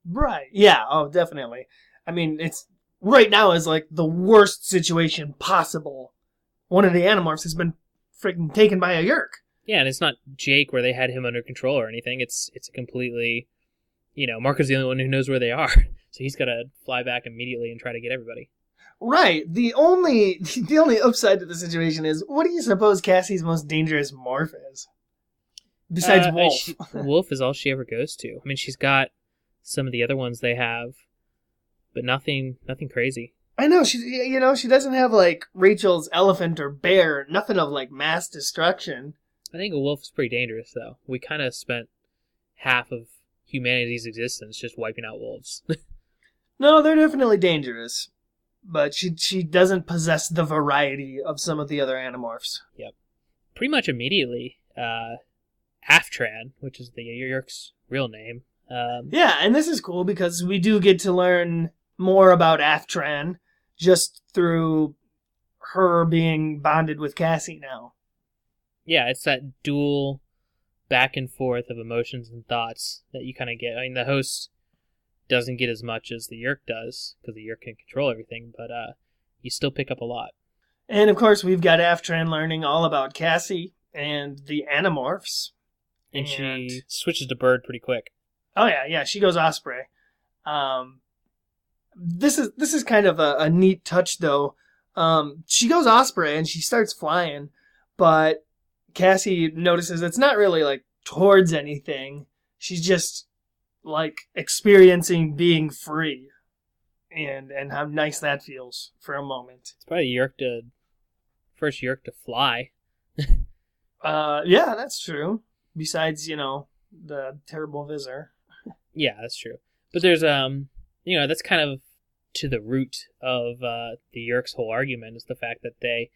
Right. Yeah. Oh, definitely. I mean, it's right now is like the worst situation possible. One of the Animorphs has been freaking taken by a Yeerk. Yeah, and it's not Jake where they had him under control or anything. It's a completely, Marco's the only one who knows where they are. So he's got to fly back immediately and try to get everybody. Right. The only upside to the situation is, what do you suppose Cassie's most dangerous morph is? Besides Wolf. Wolf is all she ever goes to. I mean, she's got some of the other ones they have, but nothing crazy. I know, she doesn't have, like, Rachel's elephant or bear, nothing of, like, mass destruction. I think a wolf is pretty dangerous, though. We kind of spent half of humanity's existence just wiping out wolves. No, they're definitely dangerous, but she doesn't possess the variety of some of the other Animorphs. Yep. Pretty much immediately, Aftran, which is the Yeerk's real name. Yeah, and this is cool because we do get to learn more about Aftran just through her being bonded with Cassie now. Yeah, it's that dual back and forth of emotions and thoughts that you kind of get. I mean, the host doesn't get as much as the Yeerk does because the Yeerk can control everything, but you still pick up a lot. And of course, we've got Aftran learning all about Cassie and the Animorphs. And she switches to bird pretty quick. Oh yeah, she goes Osprey. This is kind of a neat touch though. She goes Osprey and she starts flying, but Cassie notices it's not really like towards anything. She's just like experiencing being free, and how nice that feels for a moment. It's probably first Yeerk to fly. Yeah, that's true. Besides, the terrible Visor. Yeah, that's true. But there's that's kind of to the root of the Yeerk's whole argument, is the fact that they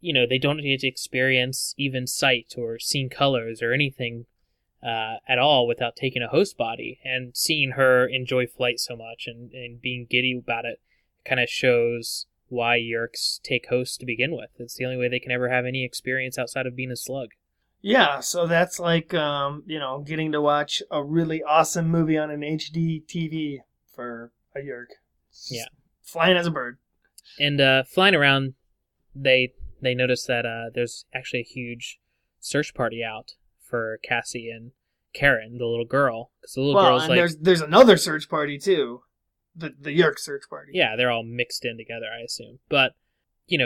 don't get to experience even sight or seeing colors or anything at all without taking a host body. And seeing her enjoy flight so much and being giddy about it kind of shows why Yeerks take hosts to begin with. It's the only way they can ever have any experience outside of being a slug. Yeah, so that's like, getting to watch a really awesome movie on an HD TV for a Yeerk. Yeah. Flying as a bird. And flying around, they notice that there's actually a huge search party out for Cassie and Karen, the little girl. Because the little girl's and there's another search party, too. The Yeerk search party. Yeah, they're all mixed in together, I assume. But,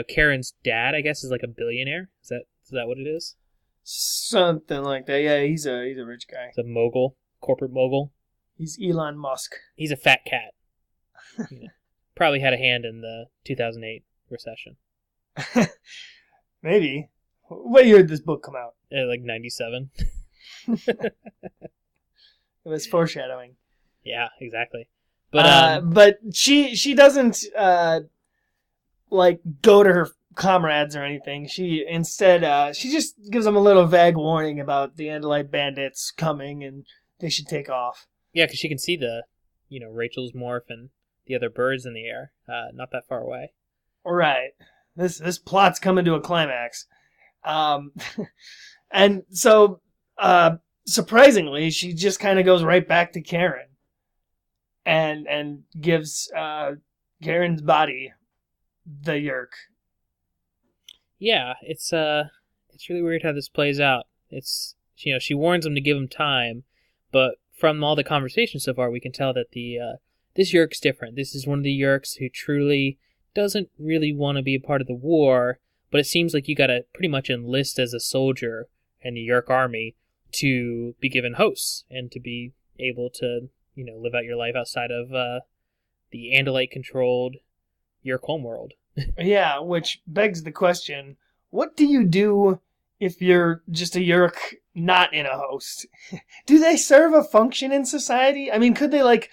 Karen's dad, I guess, is like a billionaire. Is that what it is? Something like that. Yeah, he's a rich guy. He's a mogul, corporate mogul. He's Elon Musk. He's a fat cat. Probably had a hand in the 2008 recession. Maybe. What year did this book come out? Like 97. It was foreshadowing. Yeah, exactly. But she doesn't like, go to her comrades or anything. She instead, she just gives them a little vague warning about the Andalite bandits coming and they should take off. Yeah, because she can see Rachel's morph and the other birds in the air, not that far away. Right. This plot's coming to a climax. And so, surprisingly, she just kind of goes right back to Karen and gives Karen's body the yerk. Yeah, it's really weird how this plays out. It's, she warns him to give him time, but from all the conversation so far, we can tell that this yerk's different. This is one of the yerks who truly doesn't really want to be a part of the war, but it seems like you gotta pretty much enlist as a soldier in the Yerk army to be given hosts and to be able to, live out your life outside of the Andalite-controlled Yerk homeworld. Yeah, which begs the question, what do you do if you're just a Yerk not in a host? Do they serve a function in society? I mean, could they,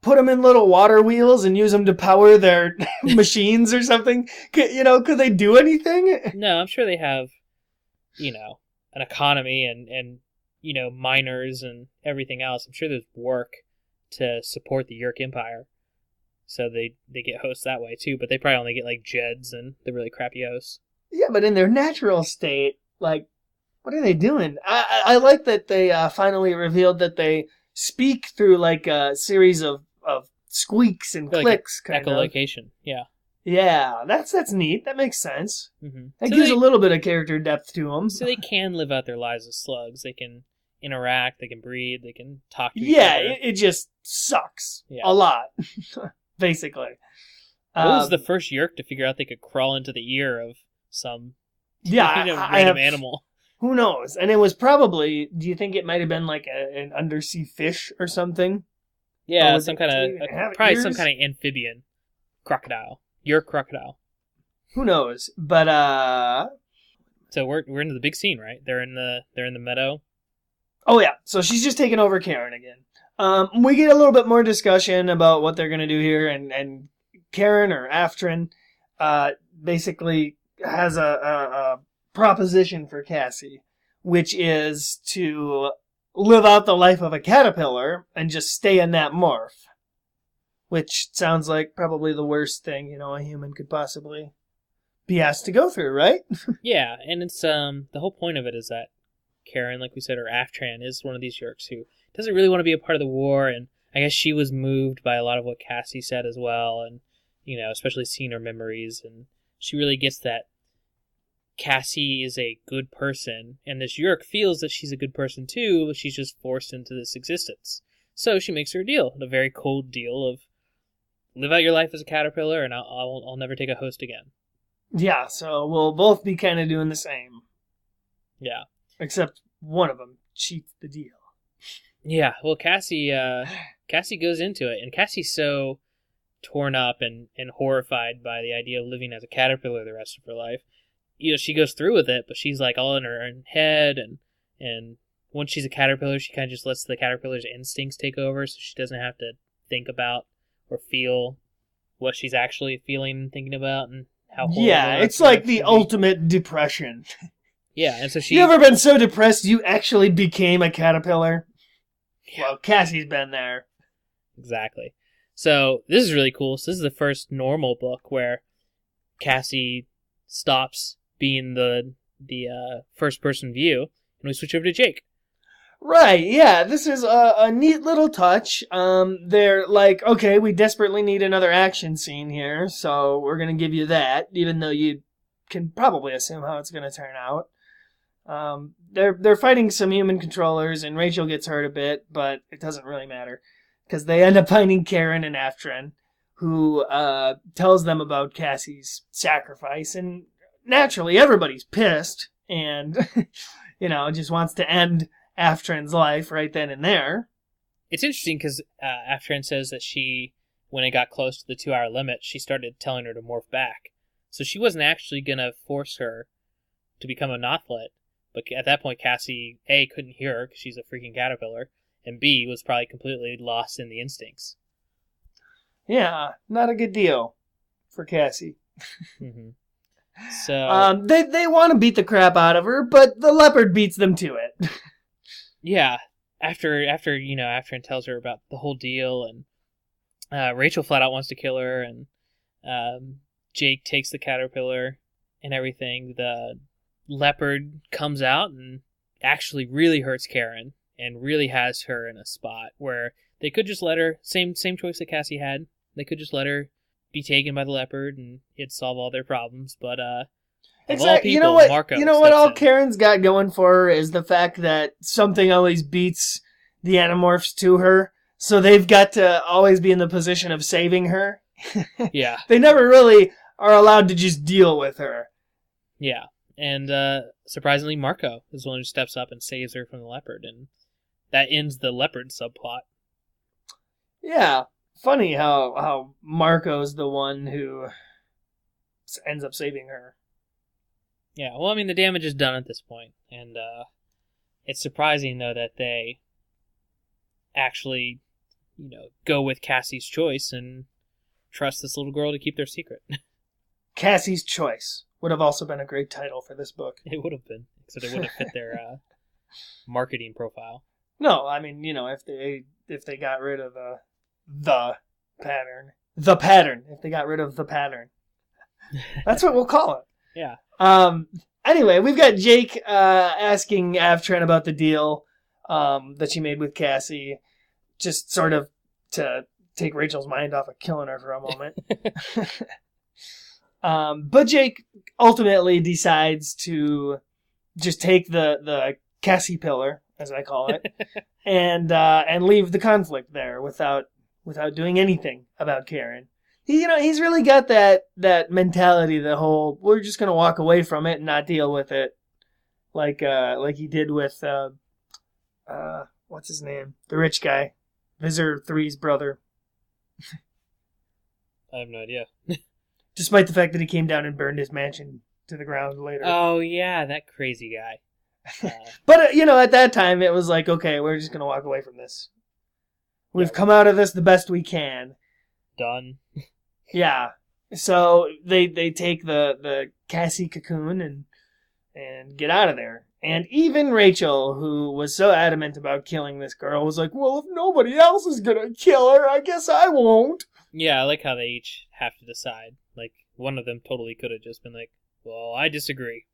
put them in little water wheels and use them to power their machines or something? Could they do anything? No, I'm sure they have, an economy and miners and everything else. I'm sure there's work to support the Yerk Empire. So they get hosts that way too, but they probably only get Jeds and the really crappy hosts. Yeah, but in their natural state, what are they doing? I like that they finally revealed that they speak through a series of squeaks and clicks. Echolocation, yeah. Yeah, that's neat. That makes sense. Mm-hmm. That gives a little bit of character depth to them. So they can live out their lives as slugs. They can interact, they can breathe, they can talk to each other. Yeah, it just sucks a lot, basically. What was the first Yerk to figure out they could crawl into the ear of some random animal? Who knows? And it was probably, do you think it might have been an undersea fish or something? Yeah, some kind of amphibian crocodile. Yerk crocodile. Who knows? But so we're into the big scene, right? They're in the meadow. Oh yeah. So she's just taking over Karen again. We get a little bit more discussion about what they're gonna do here, and Karen or Aftrin basically has a proposition for Cassie, which is to live out the life of a caterpillar and just stay in that morph. Which sounds like probably the worst thing, a human could possibly be asked to go through, right? Yeah, and it's the whole point of it is that Karen, like we said, or Aftran, is one of these Yerks who doesn't really want to be a part of the war, and I guess she was moved by a lot of what Cassie said as well, and, especially seeing her memories, and she really gets that Cassie is a good person, and this Yerk feels that she's a good person too, but she's just forced into this existence. So she makes her a deal, a very cold deal of live out your life as a caterpillar, and I'll never take a host again. Yeah, so we'll both be kind of doing the same. Yeah. Except one of them cheats the deal. Yeah, well, Cassie goes into it, and Cassie's so torn up and horrified by the idea of living as a caterpillar the rest of her life. She goes through with it, but she's all in her own head, and once she's a caterpillar, she kind of just lets the caterpillar's instincts take over, so she doesn't have to think about or feel what she's actually feeling and thinking about, and how horrible. Yeah, it's like the ultimate depression. Yeah, and so she... You ever been so depressed you actually became a caterpillar? Yeah. Well, Cassie's been there. Exactly. So, this is really cool. So, this is the first normal book where Cassie stops being the first-person view, and we switch over to Jake. Right, yeah, this is a neat little touch. They're like, okay, we desperately need another action scene here, so we're going to give you that, even though you can probably assume how it's going to turn out. They're fighting some human controllers, and Rachel gets hurt a bit, but it doesn't really matter, because they end up finding Karen and Aftrin, who tells them about Cassie's sacrifice, and naturally everybody's pissed, and, just wants to end Aftrin's life right then and there. It's interesting because Aftrin says that when it got close to the 2-hour limit, she started telling her to morph back. So she wasn't actually going to force her to become a Nothlet, but at that point Cassie, A, couldn't hear her because she's a freaking caterpillar, and B, was probably completely lost in the instincts. Yeah, not a good deal for Cassie. Mm-hmm. So they want to beat the crap out of her, but the leopard beats them to it. Yeah, after tells her about the whole deal, and Rachel flat out wants to kill her, and Jake takes the caterpillar and everything. The leopard comes out and actually really hurts Karen and really has her in a spot where they could just let her, same choice that Cassie had, they could just let her be taken by the leopard and it'd solve all their problems, but exactly. Marco you know what all Karen's got going for her is the fact that something always beats the Animorphs to her, so they've got to always be in the position of saving her. Yeah. They never really are allowed to just deal with her. Yeah. And surprisingly, Marco is the one who steps up and saves her from the leopard, and that ends the leopard subplot. Yeah. Funny how Marco's the one who ends up saving her. Yeah, well, I mean, the damage is done at this point, and it's surprising, though, that they actually, go with Cassie's choice and trust this little girl to keep their secret. Cassie's Choice would have also been a great title for this book. It would have been, except it wouldn't have fit their marketing profile. No, I mean, if they got rid of the pattern. The pattern. If they got rid of the pattern. That's what we'll call it. Yeah. Anyway, we've got Jake asking Avtran about the deal that she made with Cassie, just sort of to take Rachel's mind off of killing her for a moment. But Jake ultimately decides to just take the Cassie pillar, as I call it, and leave the conflict there without doing anything about Karen. He's really got that mentality, the whole, we're just going to walk away from it and not deal with it. Like he did with, what's his name? The rich guy. Visor 3's brother. I have no idea. Despite the fact that he came down and burned his mansion to the ground later. Oh, yeah, that crazy guy. But, at that time, it was like, okay, we're just going to walk away from this. We've come out of this the best we can. Done. Yeah. So they take the Cassie cocoon and get out of there. And even Rachel, who was so adamant about killing this girl, was like, well, if nobody else is going to kill her, I guess I won't. Yeah, I like how they each have to decide. Like, one of them totally could have just been like, well, I disagree.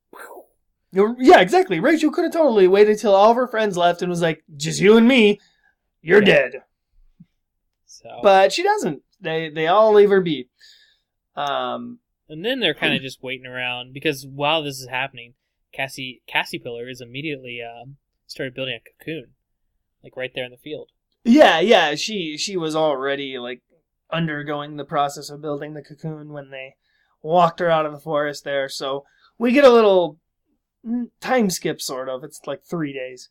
Yeah, exactly. Rachel could have totally waited till all of her friends left and was like, just you and me, you're dead. So, but she doesn't. They all leave her be. And then they're kind of just waiting around, because while this is happening, Cassie Pillar is immediately started building a cocoon, like right there in the field. Yeah. She was already like undergoing the process of building the cocoon when they walked her out of the forest there. So we get a little time skip, sort of. It's like 3 days,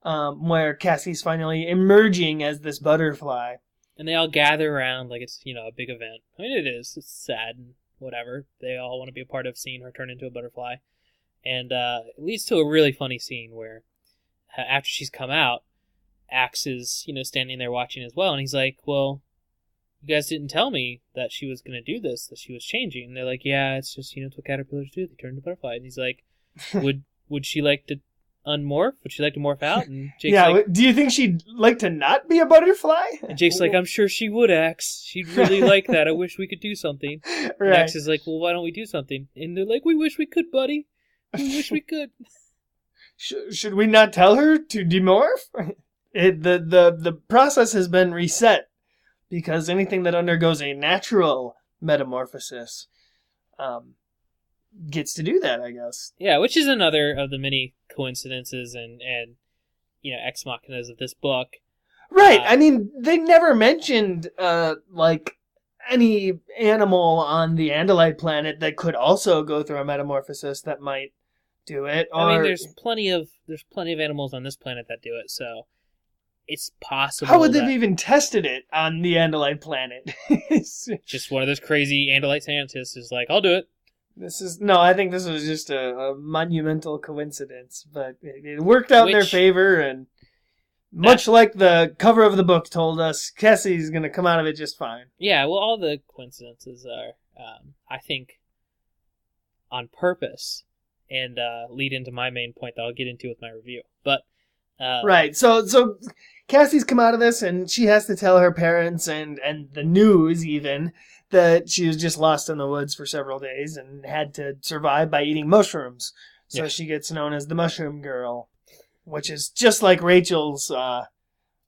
where Cassie's finally emerging as this butterfly. And they all gather around like it's, a big event. I mean, it is. It's sad and whatever. They all want to be a part of seeing her turn into a butterfly. And it leads to a really funny scene where after she's come out, Axe is, standing there watching as well. And he's like, well, you guys didn't tell me that she was going to do this, that she was changing. And they're like, yeah, it's just, it's what caterpillars do. They turn into butterflies. And he's like, would she like to unmorph? Would she like to morph out? And Jake's like, do you think she'd like to not be a butterfly? And Jake's like, I'm sure she would, Axe. She'd really like that. I wish we could do something. Right. And Axe is like, well, why don't we do something? And they're like, we wish we could, buddy. We wish we could. Should we not tell her to demorph? The process has been reset, because anything that undergoes a natural metamorphosis gets to do that, I guess. Yeah, which is another of the many coincidences and ex machinas of this book. Right. I mean, they never mentioned any animal on the Andalite planet that could also go through a metamorphosis that might do it. I mean, there's plenty of animals on this planet that do it, so it's possible. How would they have even tested it on the Andalite planet? Just one of those crazy Andalite scientists is like, I'll do it. I think this was just a monumental coincidence, but it worked out in their favor, and much like the cover of the book told us, Cassie's going to come out of it just fine. Yeah, well, all the coincidences are, I think, on purpose and lead into my main point that I'll get into with my review. But right, so Cassie's come out of this, and she has to tell her parents and the news even that she was just lost in the woods for several days and had to survive by eating mushrooms. So she gets known as the Mushroom Girl, which is just like Rachel's,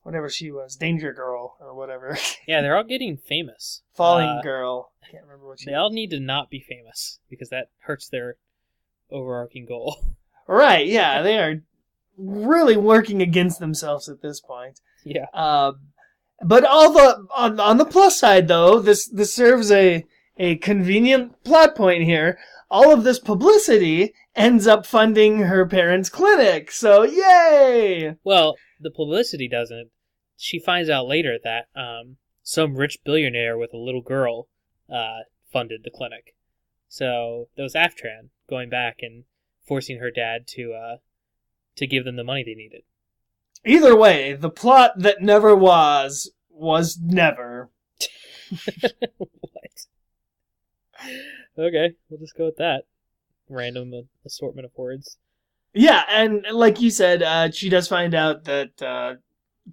whatever she was, Danger Girl or whatever. Yeah, they're all getting famous. Falling Girl. I can't remember what she They all need to not be famous because that hurts their overarching goal. Right, yeah, they are really working against themselves at this point. Yeah. But on the plus side, though, this serves a convenient plot point here. All of this publicity ends up funding her parents' clinic, so yay! Well, the publicity doesn't. She finds out later that some rich billionaire with a little girl funded the clinic. So that was Aftran going back and forcing her dad to give them the money they needed. Either way, the plot that never was never. What? Okay, we'll just go with that. Random assortment of words. Yeah, and like you said, she does find out that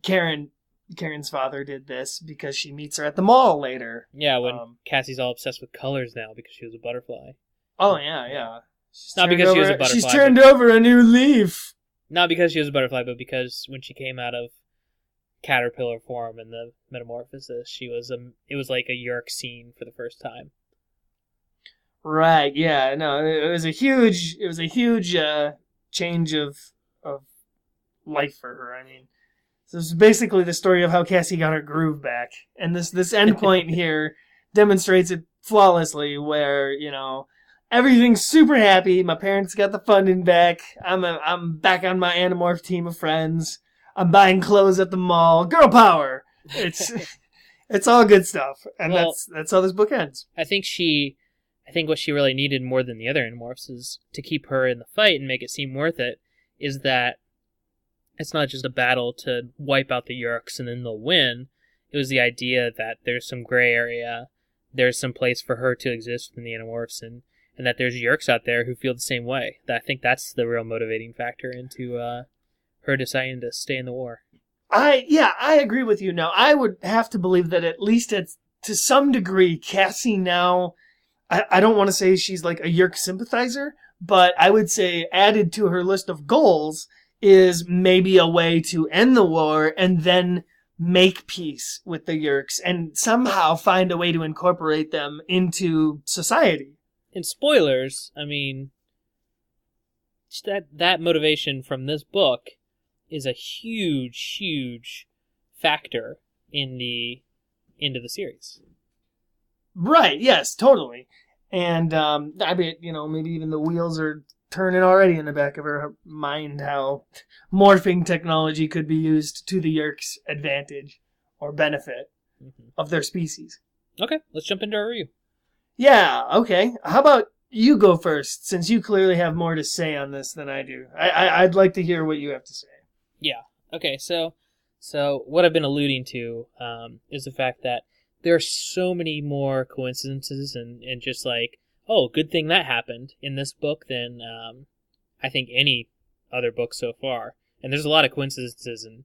Karen's father did this because she meets her at the mall later. Yeah, when Cassie's all obsessed with colors now because she was a butterfly. Oh, yeah. Not because she was a butterfly. She's turned over a new leaf. Not because she was a butterfly, but because when she came out of caterpillar form in the metamorphosis, it was like a Yerk scene for the first time. Right, yeah, no, it was a huge change of life for her. I mean, this is basically the story of how Cassie got her groove back, and this end point here demonstrates it flawlessly. Where everything's super happy. My parents got the funding back. I'm back on my Animorph team of friends. I'm buying clothes at the mall. Girl power. It's all good stuff, and that's how this book ends. I think what she really needed more than the other Animorphs is to keep her in the fight and make it seem worth it, is that it's not just a battle to wipe out the Yerks and then they'll win. It was the idea that there's some gray area, there's some place for her to exist within the Animorphs, and that there's Yerks out there who feel the same way. I think that's the real motivating factor into her deciding to stay in the war. I agree with you. Now, I would have to believe that at least to some degree, Cassie now... I don't want to say she's like a Yerk sympathizer, but I would say added to her list of goals is maybe a way to end the war and then make peace with the Yerks and somehow find a way to incorporate them into society. And spoilers, I mean, that motivation from this book is a huge, huge factor into the series. Right, yes, totally. And I bet, maybe even the wheels are turning already in the back of her mind how morphing technology could be used to the Yerk's advantage or benefit of their species. Okay, let's jump into our review. Yeah, okay. How about you go first, since you clearly have more to say on this than I do. I'd like to hear what you have to say. Yeah, okay, so what I've been alluding to is the fact that there are so many more coincidences and just like, oh, good thing that happened in this book than I think any other book so far. And there's a lot of coincidences and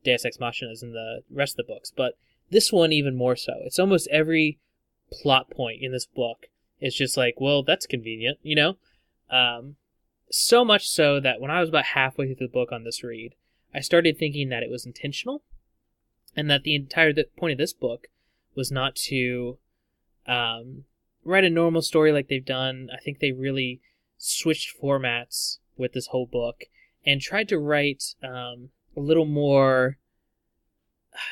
Deus Ex Machinas in the rest of the books, but this one even more so. It's almost every plot point in this book is just like, well, that's convenient, So much so that when I was about halfway through the book on this read, I started thinking that it was intentional and that the entire point of this book was not to write a normal story like they've done. I think they really switched formats with this whole book and tried to write a little more,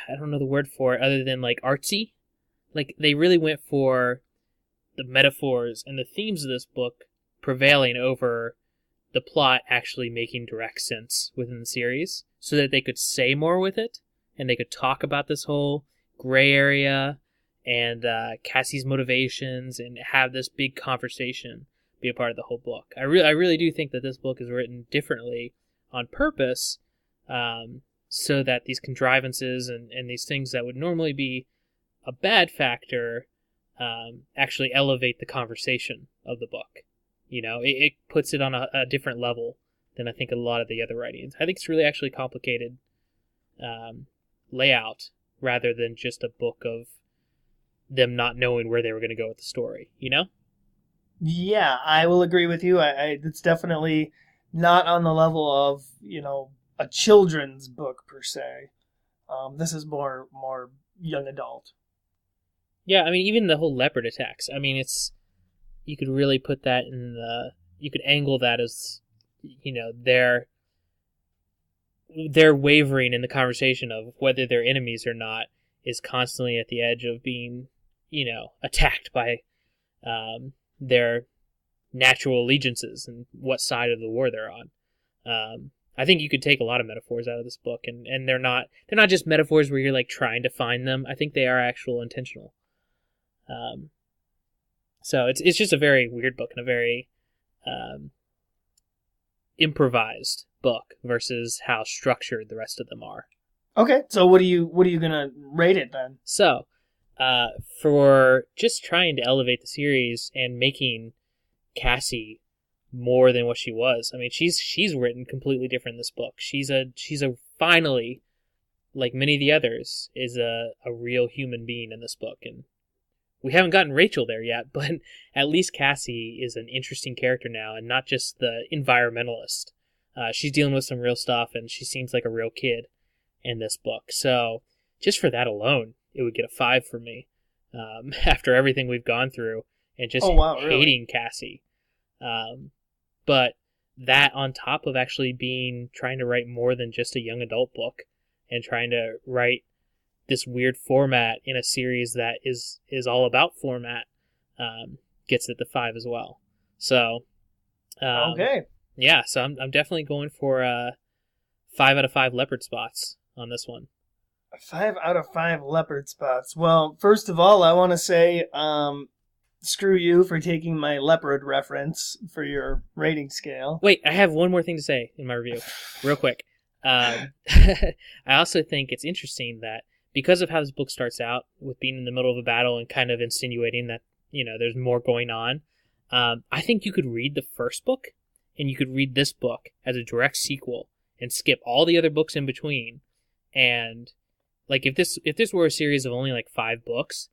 I don't know the word for it, other than like artsy. Like they really went for the metaphors and the themes of this book prevailing over the plot actually making direct sense within the series so that they could say more with it and they could talk about this whole gray area and Cassie's motivations and have this big conversation be a part of the whole book. I really do think that this book is written differently on purpose so that these contrivances and these things that would normally be a bad factor actually elevate the conversation of the book. It puts it on a different level than I think a lot of the other writings. I think it's really actually complicated layout rather than just a book of them not knowing where they were going to go with the story, Yeah, I will agree with you. It's definitely not on the level of, a children's book per se. This is more young adult. Yeah, I mean, even the whole leopard attacks. I mean, you could really put that you could angle that as, they're wavering in the conversation of whether they're enemies or not is constantly at the edge of being, attacked by their natural allegiances and what side of the war they're on. I think you could take a lot of metaphors out of this book, and they're not just metaphors where you're like trying to find them. I think they are actual intentional. So it's just a very weird book and a very improvised book versus how structured the rest of them are. Okay, so what are you gonna rate it then? So, for just trying to elevate the series and making Cassie more than what she was. I mean, she's written completely different in this book. She's a finally, like many of the others, is a real human being in this book, and we haven't gotten Rachel there yet, but at least Cassie is an interesting character now, and not just the environmentalist. She's dealing with some real stuff, and she seems like a real kid in this book. So just for that alone, it would get a 5 for me. After everything we've gone through and just hating Cassie. But that on top of actually trying to write more than just a young adult book and trying to write this weird format in a series that is all about format, gets it to 5 as well. So, okay. Yeah, so I'm definitely going for 5 out of 5 leopard spots on this one. 5 out of 5 leopard spots. Well, first of all, I want to say, screw you for taking my leopard reference for your rating scale. Wait, I have one more thing to say in my review, real quick. I also think it's interesting that because of how this book starts out, with being in the middle of a battle and kind of insinuating that, there's more going on, I think you could read the first book and you could read this book as a direct sequel and skip all the other books in between. And like if this were a series of only like 5 books,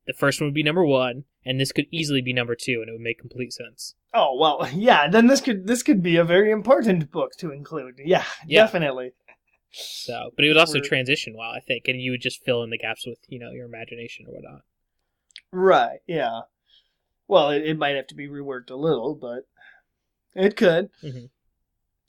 the first one would be number 1, and this could easily be number 2, and it would make complete sense. Oh, well, yeah, then this could be a very important book to include. Yeah. Definitely. So, but it would also transition well, I think, and you would just fill in the gaps with, your imagination or whatnot. Right, yeah. Well, it might have to be reworked a little, but it could. Mm-hmm.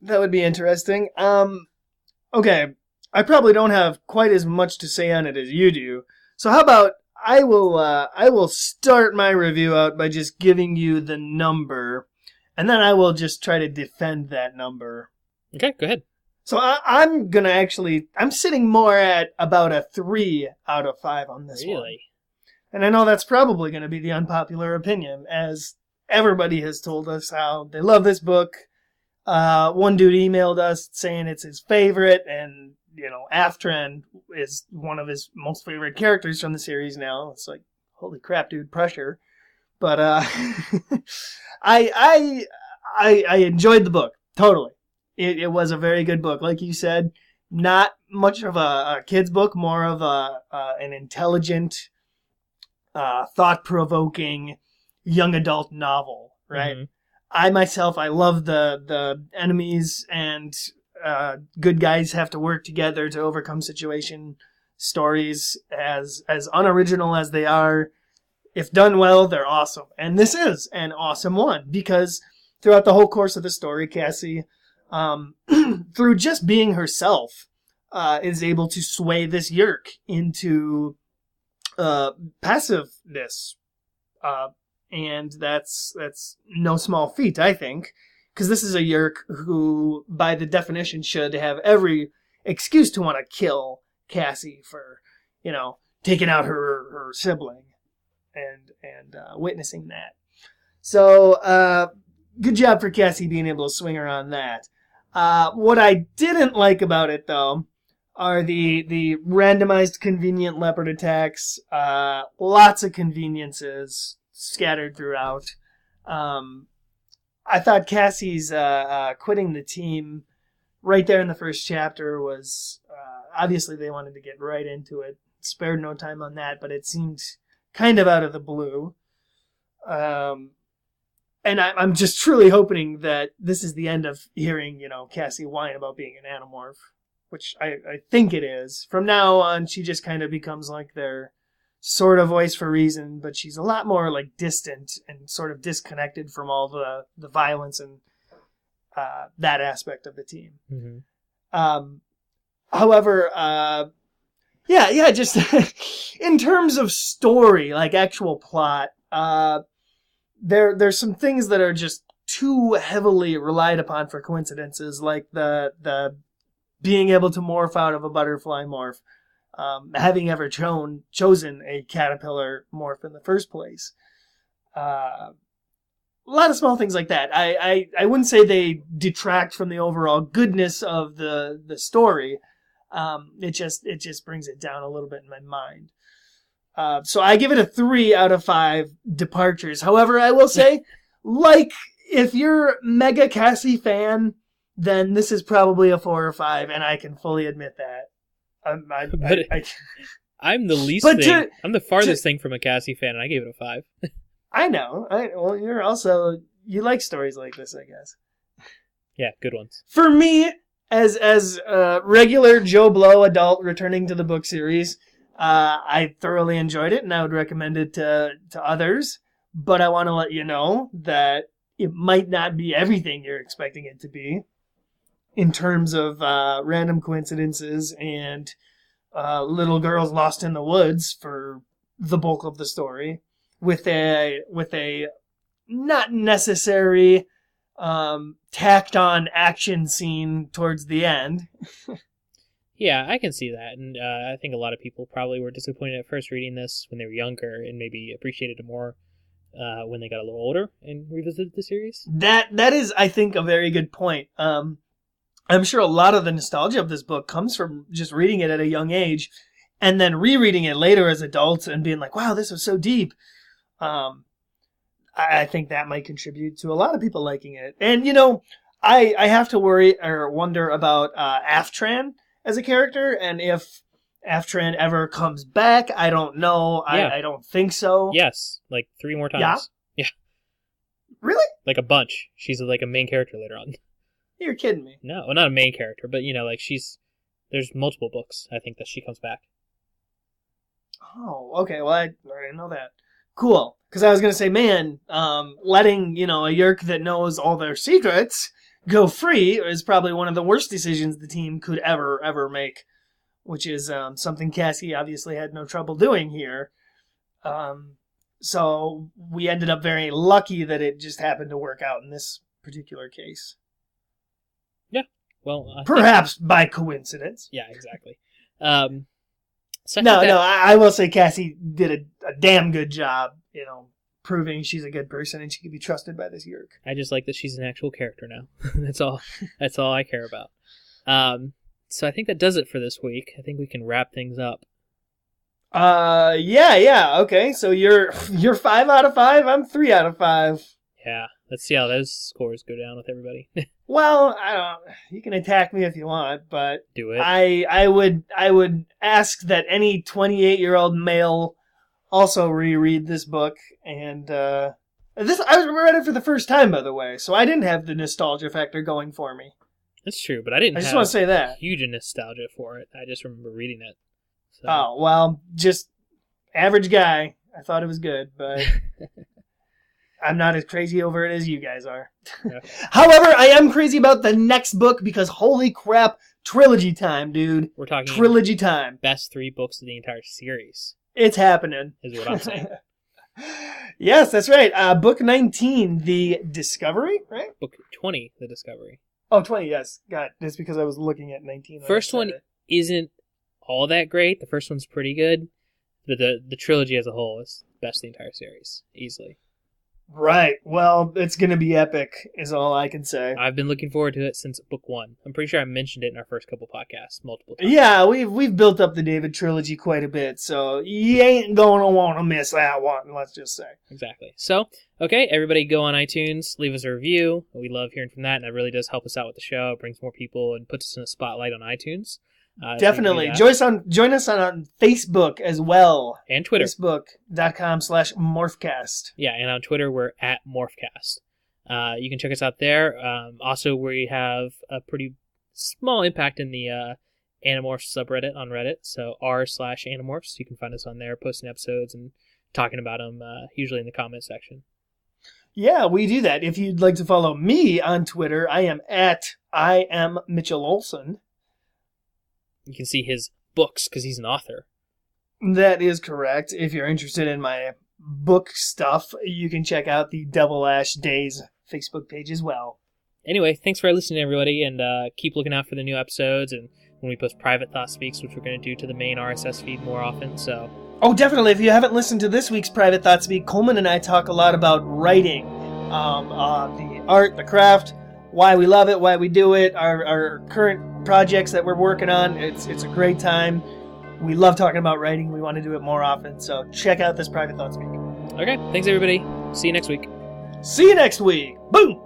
That would be interesting. Okay, I probably don't have quite as much to say on it as you do. So how about I will start my review out by just giving you the number, and then I will just try to defend that number. Okay, go ahead. So I'm sitting more at about a 3 out of 5 on this one. Really? And I know that's probably going to be the unpopular opinion, as everybody has told us how they love this book. One dude emailed us saying it's his favorite, and Aftran is one of his most favorite characters from the series now. It's like, holy crap, dude, pressure. But I enjoyed the book totally. It was a very good book, like you said. Not much of a kid's book, more of an intelligent, thought-provoking young adult novel, right? Mm-hmm. I love the enemies and good guys have to work together to overcome situation stories, as unoriginal as they are. If done well, they're awesome. And this is an awesome one, because throughout the whole course of the story, Cassie, through just being herself, is able to sway this Yerk into passiveness. And that's no small feat, I think. Because this is a Yerk who, by the definition, should have every excuse to want to kill Cassie for, taking out her sibling and witnessing that. So, good job for Cassie being able to swing around that. What I didn't like about it, though, are the randomized convenient leopard attacks. Lots of conveniences scattered throughout. I thought Cassie's quitting the team right there in the first chapter was, obviously they wanted to get right into it, spared no time on that, but it seemed kind of out of the blue. And I'm just truly hoping that this is the end of hearing, Cassie whine about being an Animorph, which I think it is. From now on, she just kind of becomes like their sort of voice for reason, but she's a lot more like distant and sort of disconnected from all the violence and that aspect of the team. Mm-hmm. However, just in terms of story, like actual plot, there's some things that are just too heavily relied upon for coincidences, like the being able to morph out of a butterfly morph, having ever chosen a caterpillar morph in the first place. A lot of small things like that. I wouldn't say they detract from the overall goodness of the story. It just brings it down a little bit in my mind. So I give it a 3 out of 5 departures. However, I will say, like, if you're mega Cassie fan, then this is probably a 4 or 5, and I can fully admit that. I'm the least thing. I'm the farthest thing from a Cassie fan, and I gave it a 5. I know. Well, you like stories like this, I guess. Yeah, good ones. For me, as a regular Joe Blow adult returning to the book series, I thoroughly enjoyed it, and I would recommend it to others. But I want to let you know that it might not be everything you're expecting it to be, in terms of random coincidences and little girls lost in the woods for the bulk of the story, with a not necessary tacked on action scene towards the end. Yeah, I can see that, and I think a lot of people probably were disappointed at first reading this when they were younger, and maybe appreciated it more when they got a little older and revisited the series. That is, I think, a very good point. I'm sure a lot of the nostalgia of this book comes from just reading it at a young age, and then rereading it later as adults and being like, "Wow, this was so deep." I think that might contribute to a lot of people liking it. And I have to worry or wonder about Aftran as a character, and if Aftran ever comes back, I don't know. Yeah. I don't think so. Yes, like 3 more times. Yeah. Really? Like a bunch. She's like a main character later on. You're kidding me. No, well, not a main character, but like there's multiple books, I think, that she comes back. Oh, okay. Well, I didn't know that. Cool. Because I was going to say, man, letting, a Yerk that knows all their secrets go free is probably one of the worst decisions the team could ever make, which is something Cassie obviously had no trouble doing here. So we ended up very lucky that it just happened to work out in this particular case. Yeah. Well, perhaps by coincidence. Yeah, exactly. So I will say Cassie did a damn good job, proving she's a good person and she can be trusted by this Yerk. I just like that she's an actual character now. That's all I care about. So I think that does it for this week. I think we can wrap things up. Yeah. Okay, so you're 5 out of 5. I'm 3 out of 5. Yeah. Let's see how those scores go down with everybody. Well, you can attack me if you want, but do it. I would ask that any 28-year-old male also reread this book, and I read it for the first time, by the way, so I didn't have the nostalgia factor going for me. That's true, but I didn't. I just want to say that huge nostalgia for it. I just remember reading it. So. Oh well, just average guy. I thought it was good, but. I'm not as crazy over it as you guys are. Yeah. However, I am crazy about the next book because holy crap, trilogy time, dude. We're talking trilogy time. Best 3 books of the entire series. It's happening. Is what I'm saying. Yes, that's right. Book 19, The Discovery, right? Book 20, The Discovery. Oh, 20, yes. God, that's because I was looking at 19. First one isn't all that great. The first one's pretty good. But the trilogy as a whole is best of the entire series, easily. Right. Well, it's going to be epic, is all I can say. I've been looking forward to it since book 1. I'm pretty sure I mentioned it in our first couple podcasts multiple times. Yeah, we've built up the David trilogy quite a bit, so you ain't going to want to miss that one, let's just say. Exactly. So, okay, everybody go on iTunes, leave us a review. We love hearing from that, and that really does help us out with the show. It brings more people and puts us in a spotlight on iTunes. Definitely. Join us on Facebook as well. And Twitter. Facebook.com/Morphcast. Yeah, and on Twitter, we're at Morphcast. You can check us out there. Also, we have a pretty small impact in the Animorphs subreddit on Reddit. So r/Animorphs. You can find us on there, posting episodes and talking about them, usually in the comment section. Yeah, we do that. If you'd like to follow me on Twitter, I am Mitchell Olson. You can see his books because he's an author. That is correct. If you're interested in my book stuff, you can check out the Devil Ash Days Facebook page as well. Anyway, thanks for listening, everybody, and keep looking out for the new episodes and when we post private Thoughtspeaks, which we're going to do to the main RSS feed more often. So. Oh, definitely. If you haven't listened to this week's private Thoughtspeak, Coleman and I talk a lot about writing, the art, the craft, why we love it, why we do it, our current projects that we're working on. It's a great time. We love talking about writing. We want to do it more often. So check out this private Thoughtspeak. Okay. Thanks, everybody. See you next week. See you next week. Boom!